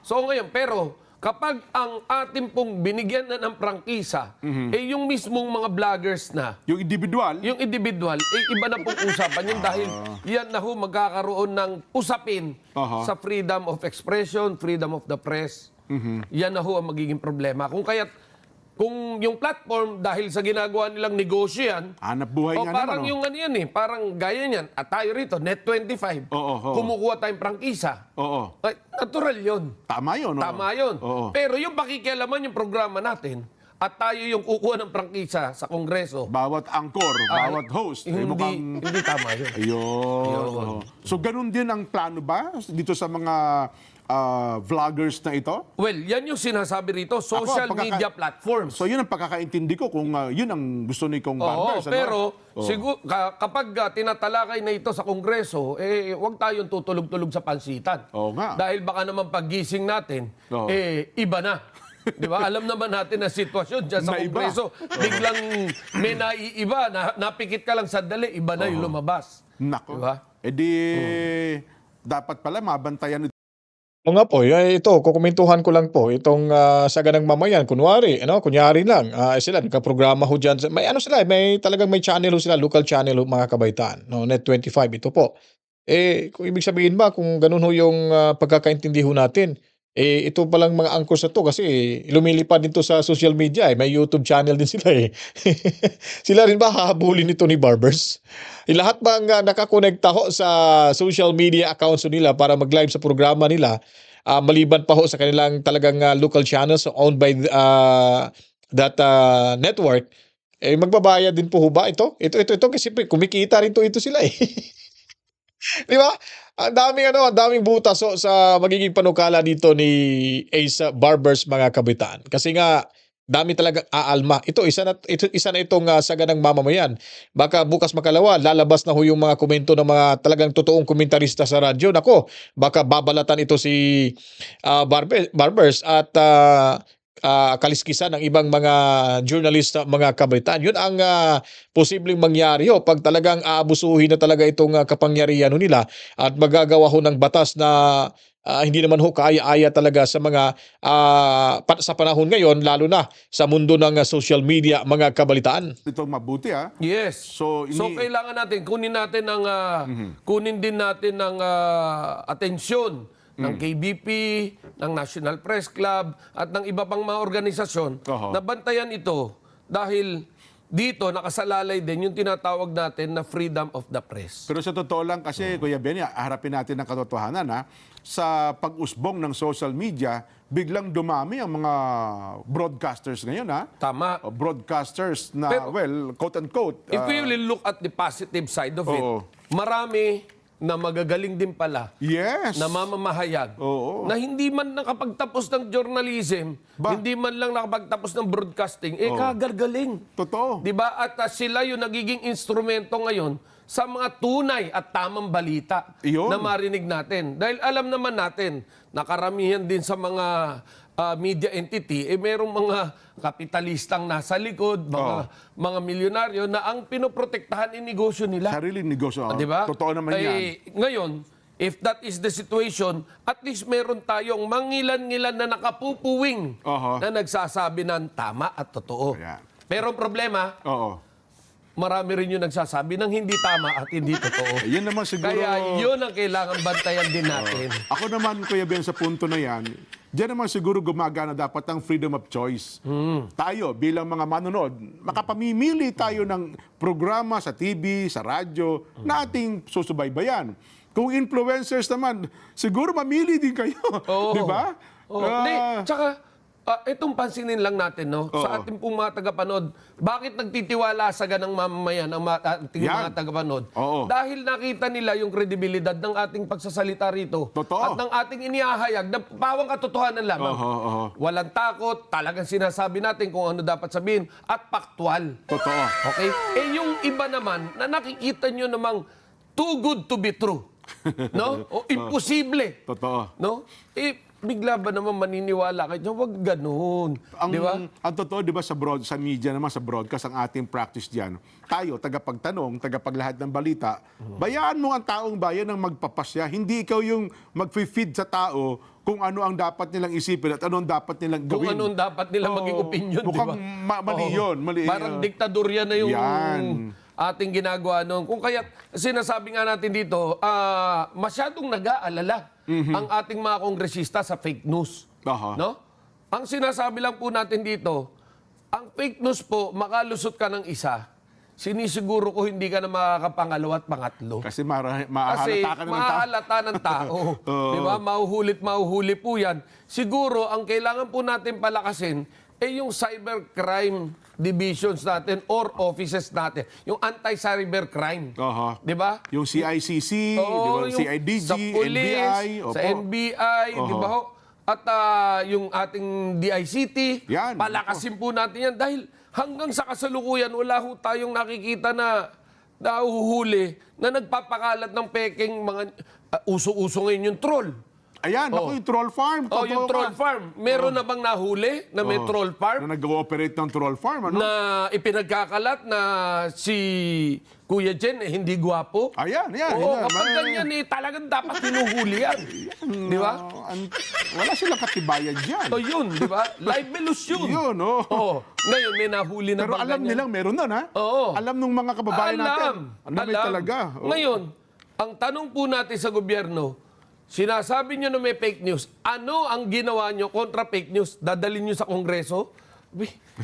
A: So ngayon, pero kapag ang ating pong binigyan na ng prangkisa, yung mismong mga vloggers na,
B: yung individual,
A: iba na pong usapan yun dahil yan na ho magkakaroon ng usapin sa freedom of expression, freedom of the press. Yan na ho ang magiging problema. Kung yung platform, dahil sa ginagawa nilang negosyo yan,
B: hanap buhay nga
A: parang
B: naman.
A: yung yan parang gaya niyan, at tayo rito, Net25, kumukuha tayong prangkisa. Ay, natural yun.
B: Tama yun.
A: Tama yun. Pero yung pakikialaman yung programa natin, at tayo yung kukuha ng prangkisa sa Kongreso.
B: Bawat angkor, bawat host.
A: Hindi tama yun.
B: Ayun. So ganun din ang plano ba dito sa mga vloggers na ito?
A: Well, yan yung sinasabi rito, social media platforms.
B: So yun ang pagkakaintindi ko kung yun ang gusto ni Kong Barbers.
A: Pero siguro, kapag tinatalakay na ito sa Kongreso, huwag tayong tutulog-tulog sa pansitan. Dahil baka naman paggising natin, iba na. Di ba? Alam naman natin ang sitwasyon dyan sa Kongreso. Biglang may naiiba, napikit ka lang sandali, iba na yung lumabas.
B: Nako.
A: Diba?
B: Dapat pala mabantayan ito.
G: O nga po, ito, kukumentuhan ko lang po, itong Saganang Mamayan, kunyari lang, sila, nagka-programa ho dyan, may talagang may channel ho sila, local channel ho, mga kabaitaan, Net25, ito po. Kung ibig sabihin ba, kung ganun ho yung pagkakaintindi ho natin, ito palang mga angkors na to kasi lumilipad din to sa social media may YouTube channel din sila Sila rin ba hahabulin nito ni Barbers? Lahat bang nakakonekta ho sa social media accounts nila para mag-live sa programa nila maliban pa ho sa kanilang talagang local channels owned by that network, magbabayad din po ho ba ito? Ito kasi kumikita rin ito sila Di ba? Ang daming butas sa magiging panukala dito ni Ace Barbers, mga kabitaan. Kasi nga dami talagang aalma. Isa na itong saga ng mamamayan. Baka bukas makalawa, lalabas na ho yung mga komento ng mga talagang totoong komentarista sa radyo. Nako, baka babalatan ito si Barbers at kaliskisan ng ibang mga journalista, mga kabaitan. Yun ang posibleng mangyari ho pag talagang aabusuhin na talaga itong kapangyarihan ho nila at magagawa ho ng batas na hindi naman ho kaaya-aya talaga sa mga sa panahon ngayon, lalo na sa mundo ng social media, mga kabalitaan.
B: Ito mabuti
A: Yes.
B: So
A: kailangan natin kunin din natin ng atensyon ng KBP, ng National Press Club at ng iba pang mga organisasyon na bantayan ito dahil dito nakasalalay din yung tinatawag natin na freedom of the press.
B: Pero sa totoo lang kasi, Kuya Benny, harapin natin ang katotohanan sa pag-usbong ng social media, biglang dumami ang mga broadcasters ngayon
A: Tama.
B: Broadcasters na,
A: Pero,
B: quote-unquote.
A: If we will look at the positive side of it, marami na magagaling din pala na mamamahayag na hindi man nakapagtapos ng journalism, hindi man lang nakapagtapos ng broadcasting, kagargaling.
B: Totoo.
A: Diba? At sila yung nagiging instrumento ngayon sa mga tunay at tamang balita na marinig natin. Dahil alam naman natin, nakaramihan din sa mga media entity, merong mga kapitalistang nasa likod, mga milyonaryo na ang pinoprotektahan yung negosyo nila.
B: Sariling negosyo.
A: Diba?
B: Totoo naman yan.
A: Ngayon, if that is the situation, at least meron tayong mangilan-ngilan na nakapupuwing na nagsasabi ng tama at totoo. Pero ang problema, marami rin yung nagsasabi ng hindi tama at hindi totoo.
B: Yun naman siguro.
A: Kaya yun ang kailangan bantayan din natin.
B: Ako naman, Kuya Ben, sa punto na yan, diyan naman siguro gumagana dapat ang freedom of choice. Tayo, bilang mga manonood, makapamimili tayo ng programa sa TV, sa radyo, na ating susubaybayan. Kung influencers naman, siguro mamili din kayo. Di ba?
A: Tsaka, itong pansinin lang natin, sa ating pong mga tagapanood, bakit nagtitiwala sa ganang mamamayan ang ating mga tagapanood? Dahil nakita nila yung kredibilidad ng ating pagsasalita rito. At ng ating inihahayag na pawang katotohanan lamang. Walang takot, talagang sinasabi natin kung ano dapat sabihin, at paktual.
B: Totoo.
A: Okay? Yung iba naman, na nakikita nyo namang too good to be true. No? O imposible.
B: Totoo.
A: No? Bigla ba naman maniniwala kayo? Huwag ganun.
B: Ang totoo, di ba, sa media naman, sa broadcast, ang ating practice diyan. Tayo, tagapagtanong, tagapaglahat ng balita, bayaan mo ang taong bayan ng magpapasya. Hindi ikaw yung mag-feed sa tao kung ano ang dapat nilang isipin at ano ang dapat nilang gawin.
A: Kung ano ang dapat nilang maging opinion, di ba?
B: Mukhang mali yun.
A: Parang diktadorya na yung ating ginagawa noon. Kung kaya sinasabi nga natin dito, masyadong nag-aalala ang ating mga kongresista sa fake news. No? Ang sinasabi lang po natin dito, ang fake news po, makalusot ka ng isa, sinisiguro ko hindi ka na makakapangalawa at pangatlo.
B: Kasi mahahalata
A: ng tao. Diba? Mahuhuli po yan. Siguro, ang kailangan po natin palakasin yung cybercrime divisions natin or offices natin. Yung anti-cybercrime. Di ba?
B: Yung CICC, CIDG,
A: sa police,
B: NBI.
A: Sa NBI, di ba ho? At yung ating DICT, palakasin po natin yan. Dahil hanggang sa kasalukuyan, wala ho tayong nakikita na nahuhuli na nagpapakalat ng peking mga uso-uso ngayon yung troll.
B: Ayan, ako yung troll farm.
A: Yung troll farm. Meron na bang nahuli na may troll farm?
B: Na nag-ooperate ng troll farm, ano?
A: Na ipinagkakalat na si Kuya Jen hindi gwapo?
B: Ayan.
A: Kapag ganyan talagang dapat hinuhuli yan. Di ba?
B: Wala silang katibayan dyan.
A: Yun, di ba? Libelous yun.
B: Yun,
A: Ngayon, may nahuli na
B: pero
A: bang
B: alam
A: ganyan?
B: nilang meron nun, Alam nung mga kababayan natin. May talaga.
A: Ngayon, ang tanong po natin sa gobyerno, sinasabi nyo na may fake news. Ano ang ginawa nyo kontra fake news? Dadalhin nyo sa Kongreso?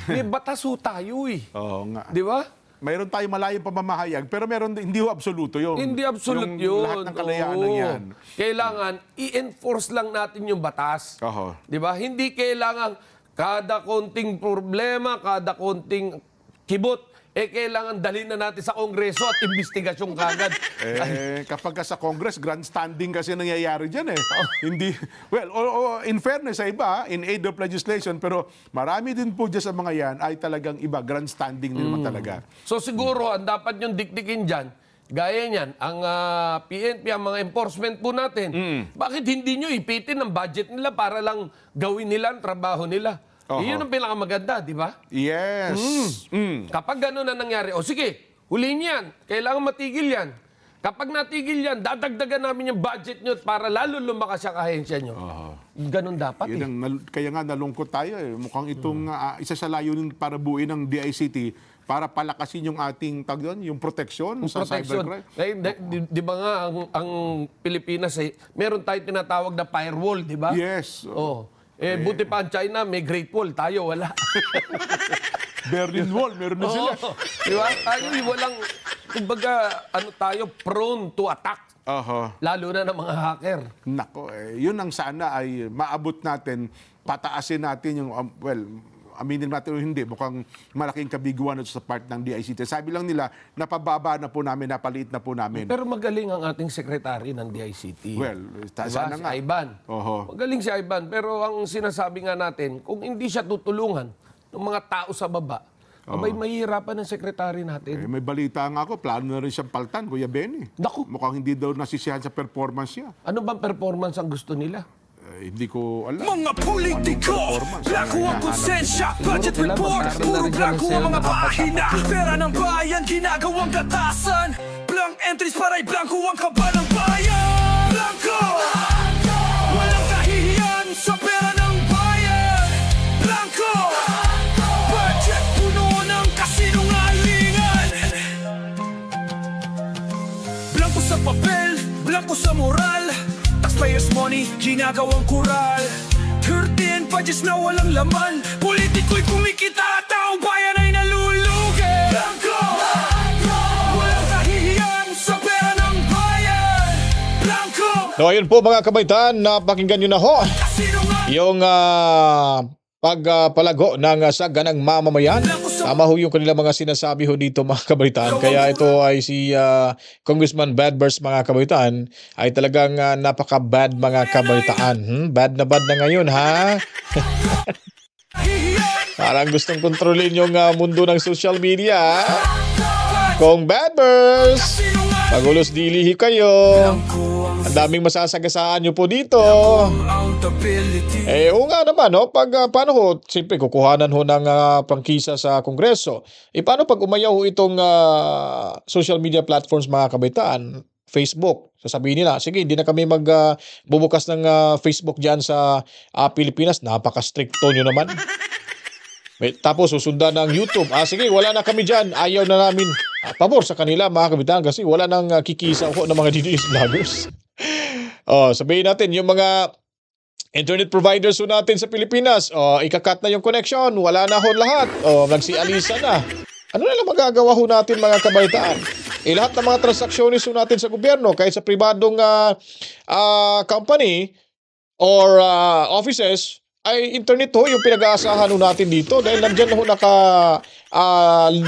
A: May batas ho tayo
B: Oo nga.
A: Di ba?
B: Mayroon tayong malayong pamamahayag, pero hindi ho absoluto yun.
A: Hindi absolute yun.
B: Lahat ng kalayaan na yan.
A: Kailangan i-enforce lang natin yung batas. Di ba? Hindi kailangan kada konting problema, kada konting kibot, kailangan dalhin na natin sa Kongreso at investigasyon kagad.
B: Kapag sa Congress, grandstanding kasi nangyayari dyan eh. Hindi, well, in fairness sa iba, in aid of legislation, pero marami din po dyan sa mga yan ay talagang iba, grandstanding din naman talaga.
A: So siguro, ang dapat yung dikdikin dyan, gaya niyan, ang PNP, ang mga enforcement po natin, bakit hindi nyo ipitin ang budget nila para lang gawin nila ang trabaho nila? Iyon ang pinakamaganda, di ba?
B: Yes.
A: Kapag gano'n na nangyari, o sige, huliin yan. Kailangan matigil yan. Kapag natigil yan, dadagdagan namin yung budget nyo para lalo lumakas ang ahensya nyo. Ganon dapat
B: Kaya nga nalungkot tayo eh. Mukhang itong isa sa layunin para buuin ng DICT para palakasin yung ating yung proteksyon sa cybercrime.
A: Di ba nga, ang Pilipinas, meron tayong tinatawag na firewall, di ba?
B: Yes.
A: Buti pa ang China, may Great Wall. Tayo, wala.
B: Berlin Wall, meron na sila.
A: Di ba? Tayo, walang, kumbaga, tayo, prone to attack. Lalo na ng mga hacker.
B: Nako, yun ang sana ay maabot natin, pataasin natin yung, aminin natin o hindi, mukhang malaking kabiguan ito sa part ng DICT. Sabi lang nila, napababa na po namin, napaliit na po namin.
A: Pero magaling ang ating sekretary ng DICT.
B: Well, sana nga.
A: Si Ivan. Magaling si Ivan. Pero ang sinasabi nga natin, kung hindi siya tutulungan ng mga tao sa baba, abay mahihirapan ng sekretary natin.
B: May balita nga ako, plano na rin siyang paltan, Kuya Benny.
A: Naku.
B: Mukhang hindi daw nasisiyahan sa performance niya.
A: Ano bang performance ang gusto nila?
B: Hindi ko alam.
I: Mga politiko, blanco ang konsensya, budget report, puro blanco ang mga pahina. Pera ng bayan, ginagawang gatasan. Blank entries para'y blanco ang kaba ng bayan. Blanco! Walang kahihiyan sa pera ng bayan. Blanco! Budget puno ng kasinungalingan. Blanco sa papel, blanco sa moral. Taxpayers' money, ginagawang kural. 13 pages na walang laman. Politiko'y kumikita at taong bayan ay nalulugi. Blanco! Walang kahihiyan sa pera ng bayan. Blanco!
G: So ayun po mga kabaitan, napakinggan nyo na ho yung pagpalago ng saganang mamamayan. Tama ho yung kanilang mga sinasabi ho dito mga kabaitan. Kaya ito ay si Congressman Badbers mga kabaitan ay talagang napaka-bad mga kabaitaan. Bad na ngayon ha? Parang gustong kontrolin yung mundo ng social media. Kung Badbers, magulos dilihi kayo. Ang daming masasagasaan nyo po dito. Oo nga naman, no? Paano ho, siyempre, kukuhanan ho ng prangkisa sa Kongreso. Paano pag umayaw ho itong social media platforms mga kabaitaan? Facebook. Sasabihin nila, sige, hindi na kami magbubukas ng Facebook dyan sa Pilipinas. Napaka-stricto nyo naman. Tapos susundan ng YouTube. Sige, wala na kami dyan. Ayaw na namin. Pabor sa kanila mga kabaitaan kasi wala nang kikisa ho ng mga DDS vloggers. Sabihin natin, yung mga internet providers ho natin sa Pilipinas, ikakat na yung connection, wala na ho lahat, nagsialisa na. Ano na lang magagawa ho natin mga kabaitaan? Lahat ng mga transactions ho natin sa gobyerno, kahit sa pribadong company or offices, ay internet ho yung pinag-aasahan ho natin dito dahil nandyan ho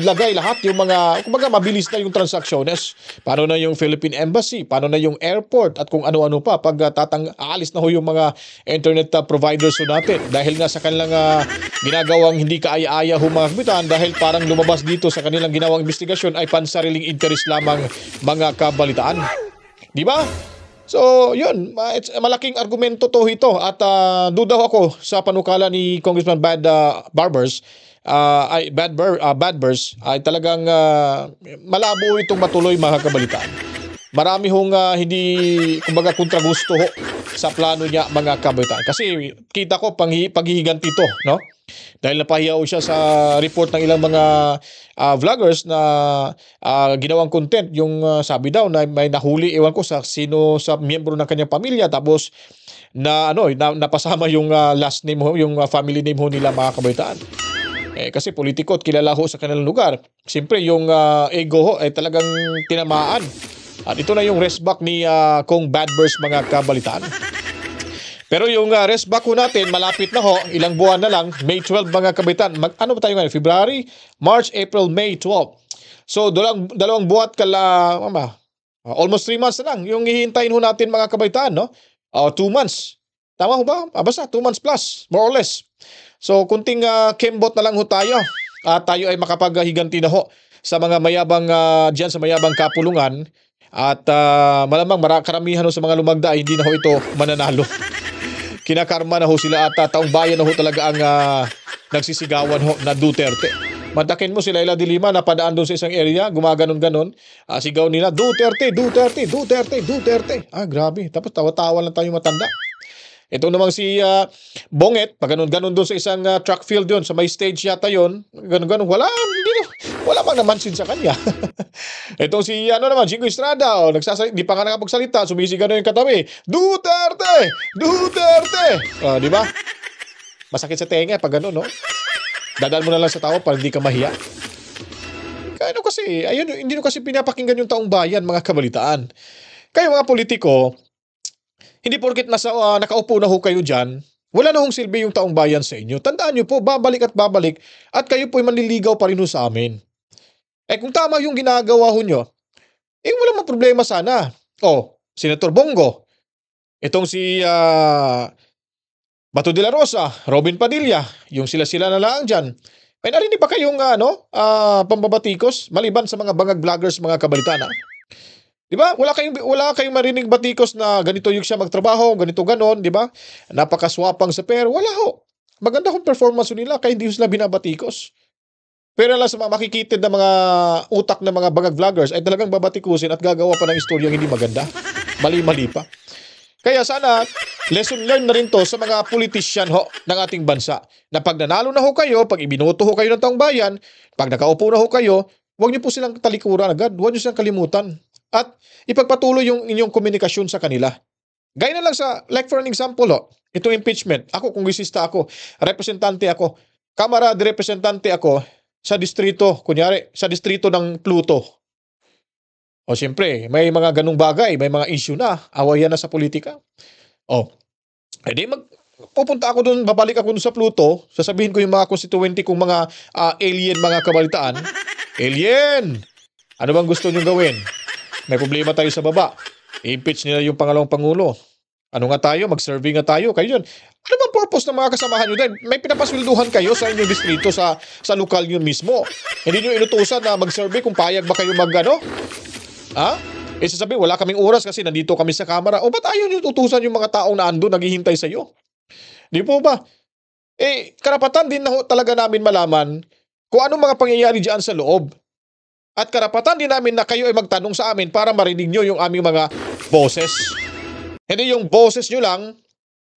G: lagay lahat yung mga, kumbaga mabilis na yung transactions. Paano na yung Philippine Embassy, paano na yung airport at kung ano-ano pa pag aalis na ho yung mga internet providers ho natin dahil nga sa kanilang ginagawang hindi kaaya-aya ho mga kabitan dahil parang lumabas dito sa kanilang ginawang investigasyon ay pansariling interest lamang mga kabalitaan. Di ba? So, yun, malaking argumento to ito at duda ako sa panukala ni Congressman Badbers ay talagang malabo itong matuloy mga kabalitaan. Marami hong hindi, kumbaga, kontragusto ho sa plano niya mga kabalitaan. Kasi kita ko paghihiganti ito, no? Dahil napahiyaw siya sa report ng ilang mga vloggers na ginawang content. Yung sabi daw na may nahuli, ewan ko sa sino sa miyembro ng kanyang pamilya. Tapos napasama yung last name ho, yung family name ho nila mga kabaitaan. Kasi politiko at kilala ho sa kanilang lugar. Siyempre yung ego ho ay talagang tinamaan. At ito na yung resback ni Kong Badbers mga kabalitaan. Pero yung rest back ho natin, malapit na ho, ilang buwan na lang, May 12 mga kabitan. Ano ba tayo ngayon? February, March, April, May 12. So, dalawang buwan almost 3 months na lang. Yung hihintayin ho natin mga kabitan, no? 2 months. Tama ho ba? Basta 2 months plus, more or less. So, kunting kembot na lang ho tayo. Tayo ay makapaghiganti na ho sa mga mayabang dyan sa mayabang kapulungan. At malamang karamihan ho sa mga lumagda ay hindi na ho ito mananalo. Kinakarma na ho sila at taong bayan na ho talaga ang nagsisigawan ho na Duterte. Mantakin mo sila Ila de Lima na padaan doon sa isang area, gumaganon-ganon, sigaw nila, Duterte, Duterte, Duterte, Duterte. Grabe. Tapos tawa-tawa lang tayo matanda. Ito namang si Bonget, pag ganon-ganon doon sa isang track field yun, sa may stage yata yun, ganon-ganon, wala bang namansin sa kanya. Itong si Jingo Estrada, di pa nga nakapagsalita, sumisigaw na yung katabi, Duterte! Duterte! Di ba? Masakit sa tenga pag gano'n, no? Dadaan mo na lang sa tao para hindi ka mahiya. Hindi kasi pinapakinggan yung taong bayan, mga kabalitaan. Kayo mga politiko, hindi porket nakaupo na ho kayo dyan, wala na hong silbi yung taong bayan sa inyo. Tandaan nyo po, babalik at kayo po'y manliligaw pa rin ho sa amin. Kung tama yung ginagawa ho nyo, wala mang problema sana. Senator Bongo, itong si Bato de la Rosa, Robin Padilla, yung sila-sila na lang dyan. Narinig ba kayong pambabatikos maliban sa mga bangag vloggers, mga kabalitaan? Di ba? Wala kayong marinig batikos na ganito yung siya magtrabaho, ganito ganon, di ba? Napakaswapang sa pera. Wala ho. Maganda kong performance nila kaya hindi sila binabatikos. Pero lang sa mga makikitid na mga utak ng mga bangag vloggers ay talagang babatikusin at gagawa pa ng istoryang hindi maganda. Mali-mali pa. Kaya sana, lesson learned na rin to sa mga politician ho ng ating bansa. Na pag nanalo na ho kayo, pag ibinuto ho kayo ng taong bayan, pag nakaupo na ho kayo, huwag niyo po silang talikuran agad. Huwag niyo silang kalimutan. At ipagpatuloy yung inyong komunikasyon sa kanila. Gaya na lang like for an example, itong impeachment. Ako, kongresista ako, representante ako, Kamara de Representante ako, sa distrito, kunyari, sa distrito ng Pluto. Siyempre, may mga ganung bagay, may mga issue na, awayan na sa politika. Pupunta ako doon, babalik ako doon sa Pluto, sasabihin ko yung mga constituente kong mga alien, mga kabalitaan. Alien! Ano bang gusto nyo gawin? May problema tayo sa baba. I-impeach nila yung pangalawang pangulo. Ano nga tayo? Mag-survey nga tayo. Kayo yun. Ano bang purpose ng mga kasamahan nyo din? May pinapaswelduhan kayo sa inyong distrito sa lokal nyo mismo. Hindi nyo inutusan na mag-survey kung payag ba kayo sasabihin, wala kaming oras kasi nandito kami sa kamera. Ba't ayaw nyo utusan yung mga taong na ando naghihintay sa iyo? Di po ba? Karapatan din na talaga namin malaman kung anong mga pangyayari dyan sa loob. At karapatan din namin na kayo ay magtanong sa amin para marinig nyo yung aming mga boses. Hindi yung boses nyo lang,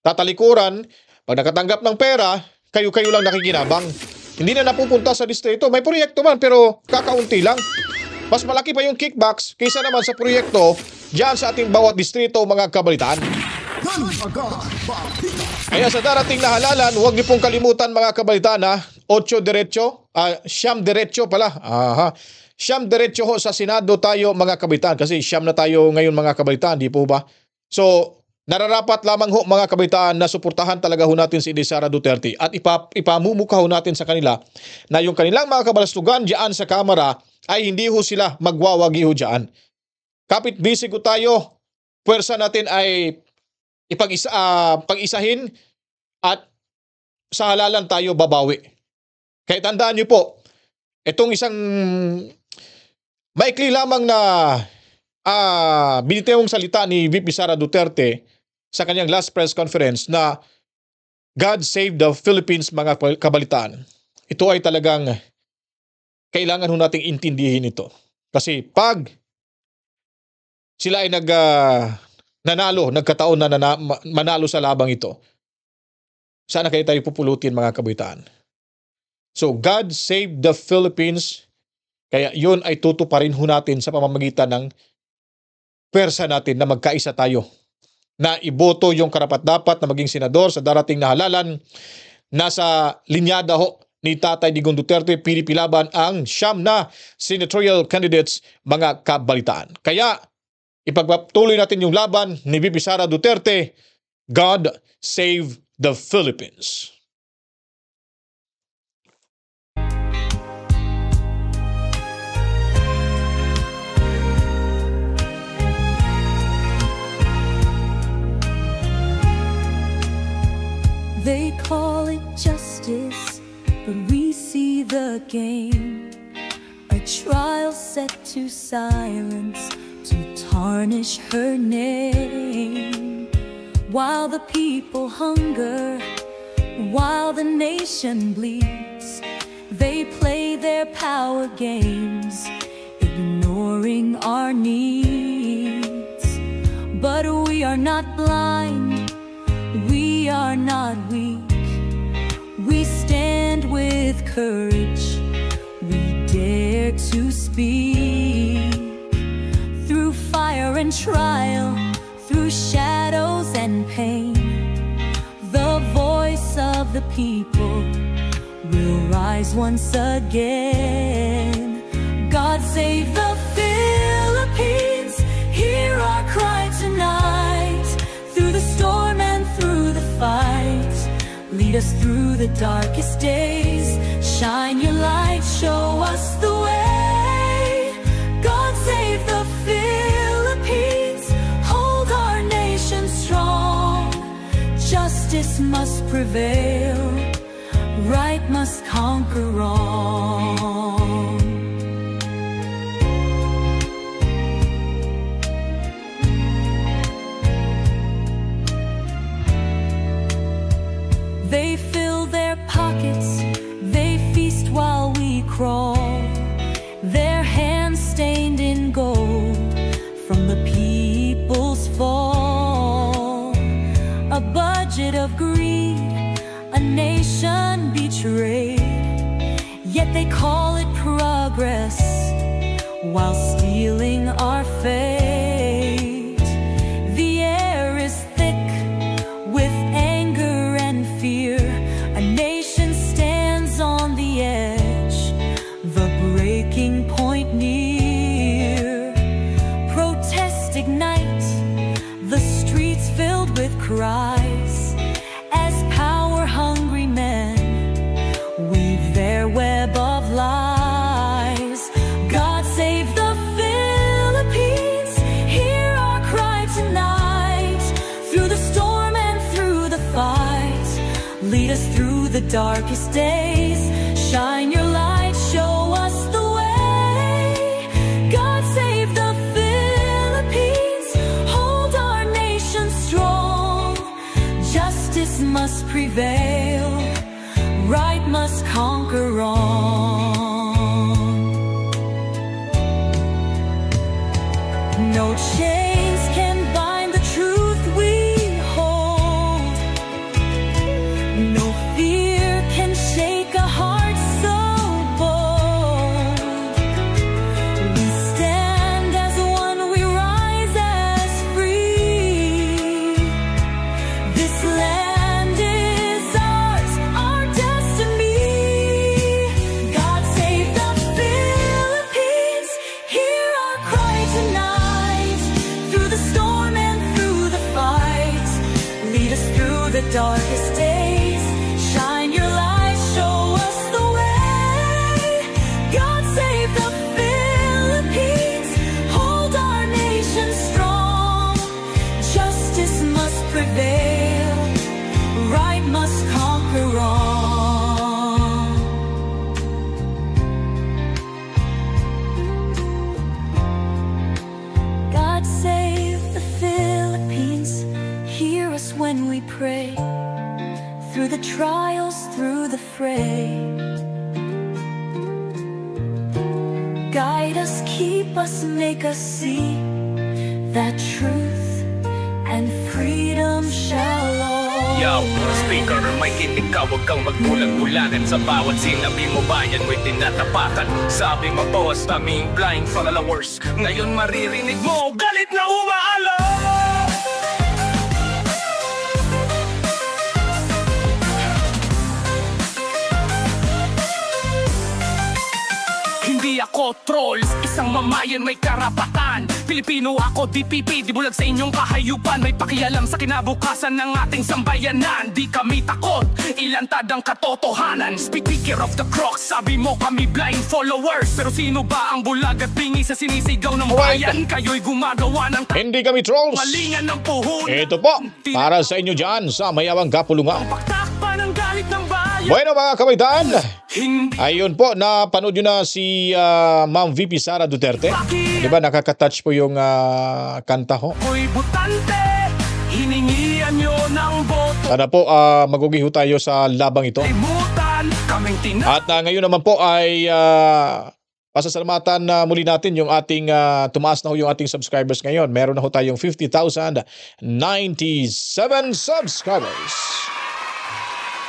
G: tatalikuran, pag nakatanggap ng pera, kayo-kayo lang nakikinabang. Hindi na napupunta sa distrito. May proyekto man pero kakaunti lang. Mas malaki pa yung kickbacks kaysa naman sa proyekto dyan sa ating bawat distrito, mga kabalitaan. Kaya sa darating na halalan, huwag niyo pong kalimutan, mga kabalitaan, 8 diretso, siyam diretso pala. Siyam diretso ho sa Senado tayo, mga kabalitaan, kasi siyam na tayo ngayon, mga kabalitaan, di po ba? So, nararapat lamang ho, mga kabalitaan, na suportahan talaga ho natin si Sara Duterte at ipamumukha ho natin sa kanila na yung kanilang mga kabalastugan dyan sa Kamara ay hindi ho sila magwawagi ho dyan. Kapit bisig ho tayo, puwersa natin ay pag-isahin at sa halalan tayo babawi. Kaya tandaan nyo po, itong isang maikli lamang na binitewang salita ni VP Sara Duterte sa kanyang last press conference na God save the Philippines, mga kabalitaan. Ito ay talagang kailangan ho nating intindihin ito. Kasi pag sila ay nagkataon na manalo sa labang ito, sana kayo tayo pupulutin, mga kabalitaan. So God save the Philippines, kaya yun ay tutuparin ho natin sa pamamagitan ng pwersa natin na magkaisa tayo, na iboto yung karapat-dapat na maging senador sa darating na halalan. Nasa linyada ho ni Tatay Digong Duterte, PDP Laban ang siyam na senatorial candidates, mga kabalitaan. Kaya ipagpatuloy natin yung laban ni VP Sara Duterte God save the Philippines.
K: They call it justice, but we see the game. A trial set to silence, to tarnish her name. While the people hunger, while the nation bleeds, they play their power games, ignoring our needs. But we are not blind, we are not weak. We stand with courage, we dare to speak. Through fire and trial, through shadows and pain, the voice of the people will rise once again. God save the Philippines, hear our cry tonight. Through the storm and through the fight, lead us through the darkest days. Shine your light, show us the way. God save the Philippines, hold our nation strong. Justice must prevail, right must conquer wrong. They fill their pockets, they feast while we crawl. Their hands stained in gold from the people's fall. A budget of greed, a nation betrayed, yet they call it progress while stealing our fate. The air is thick with anger and fear. A nation stands on the edge, the breaking point near. Protests ignite, the streets filled with cries, as power-hungry men weave their web of lies. God save the Philippines, hear our cry tonight. Through the storm and through the fight, lead us through the darkest days. Shine your light, show us the way. God save the Philippines, hold our nation strong. Justice must prevail, right must conquer wrong. No chains can bind the truth we hold. No fear can shake a heart so bold. We stand as one, we rise as free. This land is ours, our destiny. God save the Philippines, hear our cry tonight. Through the storm and through the fight, lead us through the darkest days. Shine your light, show us the way. God save the Philippines, hold our nation strong. Justice must prevail, right must conquer wrong. God save the Philippines, hear us when we pray. Through the trials, through the fray, guide us, keep us, make us see that truth and freedom shall all.
I: Yo, speaker, may kinig ka, huwag kang magbulag-bulagan. Sa bawat sinabi mo bayan mo'y tinatapakan. Sabi mo boss, aming blind followers. Ngayon maririnig mo, galit na umaalo. Hindi ako trolls, isang mamayan may karapatan. Pilipino ako, DPP, di bulag sa inyong kahayupan. May pakialam sa kinabukasan ng ating sambayanan. Di kami takot, ilantad ang katotohanan. Speaker of the Crocs, sabi mo kami blind followers. Pero sino ba ang bulag at bingi sa sinisigaw ng bayan? Kayo'y gumagawa ng
G: Hindi kami trolls.
I: malingan ng puhunan.
G: Ito po, para sa inyo dyan sa Mayawang Kapulungan.
I: Takpan ang galit ng bayan.
G: Bueno mga kabaitan, ayun po, napanood nyo na si Ma'am VP Sara Duterte. Di ba nakaka-touch po yung kanta ho?
I: Ako'y butante, hiningian nyo ng boto.
G: Sana po magugiho tayo sa labang ito.
I: Limutan, kaming
G: At ngayon naman po ay pasasalamatan muli natin yung ating tumaas na ho yung ating subscribers ngayon. Meron na ho tayong 50,097 subscribers.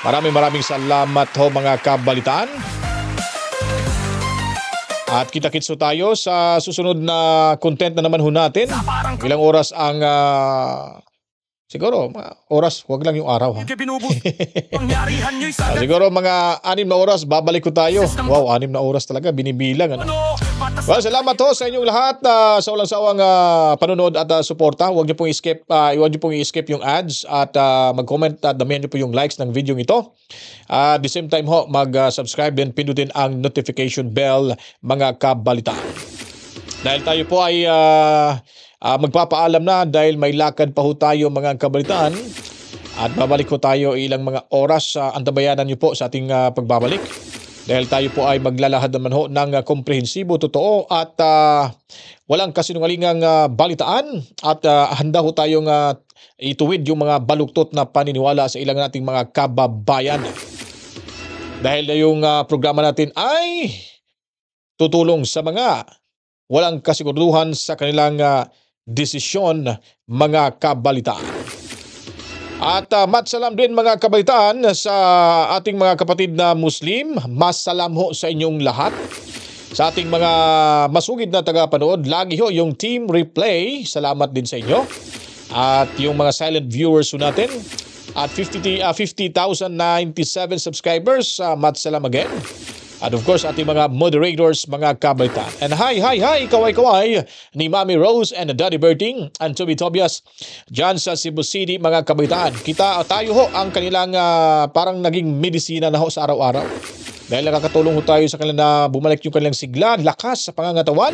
G: Maraming salamat ho mga kabalitaan. At kita-kits ho tayo sa susunod na content na naman ho natin. Ilang oras ang siguro oras, wag lang yung araw ha. Siguro mga 6 na oras babalik ko tayo. Wow, 6 na oras talaga binibilang ano. Well, salamat ho sa inyong lahat sa walang sawang panonood at suporta. Huwag niyo pong i-skip yung ads at mag-comment at damihan niyo po yung likes ng video ito. At the same time ho, mag-subscribe din, pindutin ang notification bell mga kabalitaan. Dahil tayo po ay magpapaalam na dahil may lakad pa ho tayo mga kabalitaan at babalik ko tayo ilang mga oras antabayanan niyo po sa ating pagbabalik dahil tayo po ay maglalahad naman ho ng komprehensibo, totoo at walang kasinungalingang balitaan at handa ho tayong ituwid yung mga baluktot na paniniwala sa ilang nating mga kababayan dahil yung programa natin ay tutulong sa mga walang kasiguruduhan sa kanilang desisyon mga kabalitaan. At matsalam din mga kabalitaan sa ating mga kapatid na Muslim. Masalam ho sa inyong lahat. Sa ating mga masugid na tagapanood, lagi ho yung Team Replay. Salamat din sa inyo. At yung mga silent viewers ho natin. At 50,097 subscribers. Matsalam again. At of course, ating mga moderators, mga kabalitaan. And hi, kaway ni Mami Rose and Daddy Berting and Toby Tobias dyan sa Cebu City, mga kabalitaan. Tayo ho ang kanilang parang naging medisina na ho sa araw-araw. Dahil nakakatulong ho tayo sa kanila na bumalik yung kanilang sigla, lakas sa pangangatawan.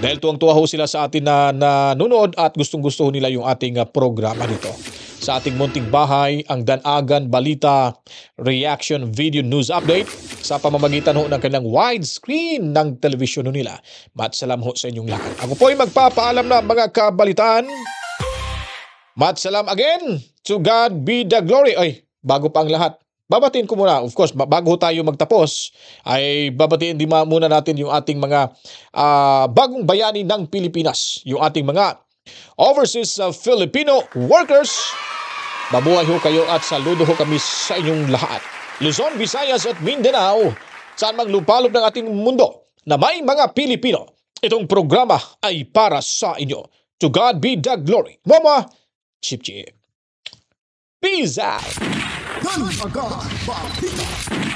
G: Dahil tuwang-tuwa ho sila sa atin na nanonood at gustong-gusto nila yung ating programa dito. Sa ating munting bahay, ang Danagan Balita Reaction Video News Update sa pamamagitan ho ng kanilang widescreen ng television nila. Matsalam ho sa inyong lahat. Ako po ay magpapaalam na mga kabalitaan. Matsalam again. To God be the glory. Ay, bago pa ang lahat. Babatiin ko muna, of course, bago tayo magtapos, ay babatiin din muna natin yung ating mga bagong bayani ng Pilipinas. Yung ating mga overseas Filipino workers. Mabuhay ho kayo at saludo ho kami sa inyong lahat. Luzon, Visayas at Mindanao, saan mang lupalop ng ating mundo na may mga Pilipino. Itong programa ay para sa inyo. To God be the glory. Mama, Chip Chip. Peace out.
D: Gun agad, Papita.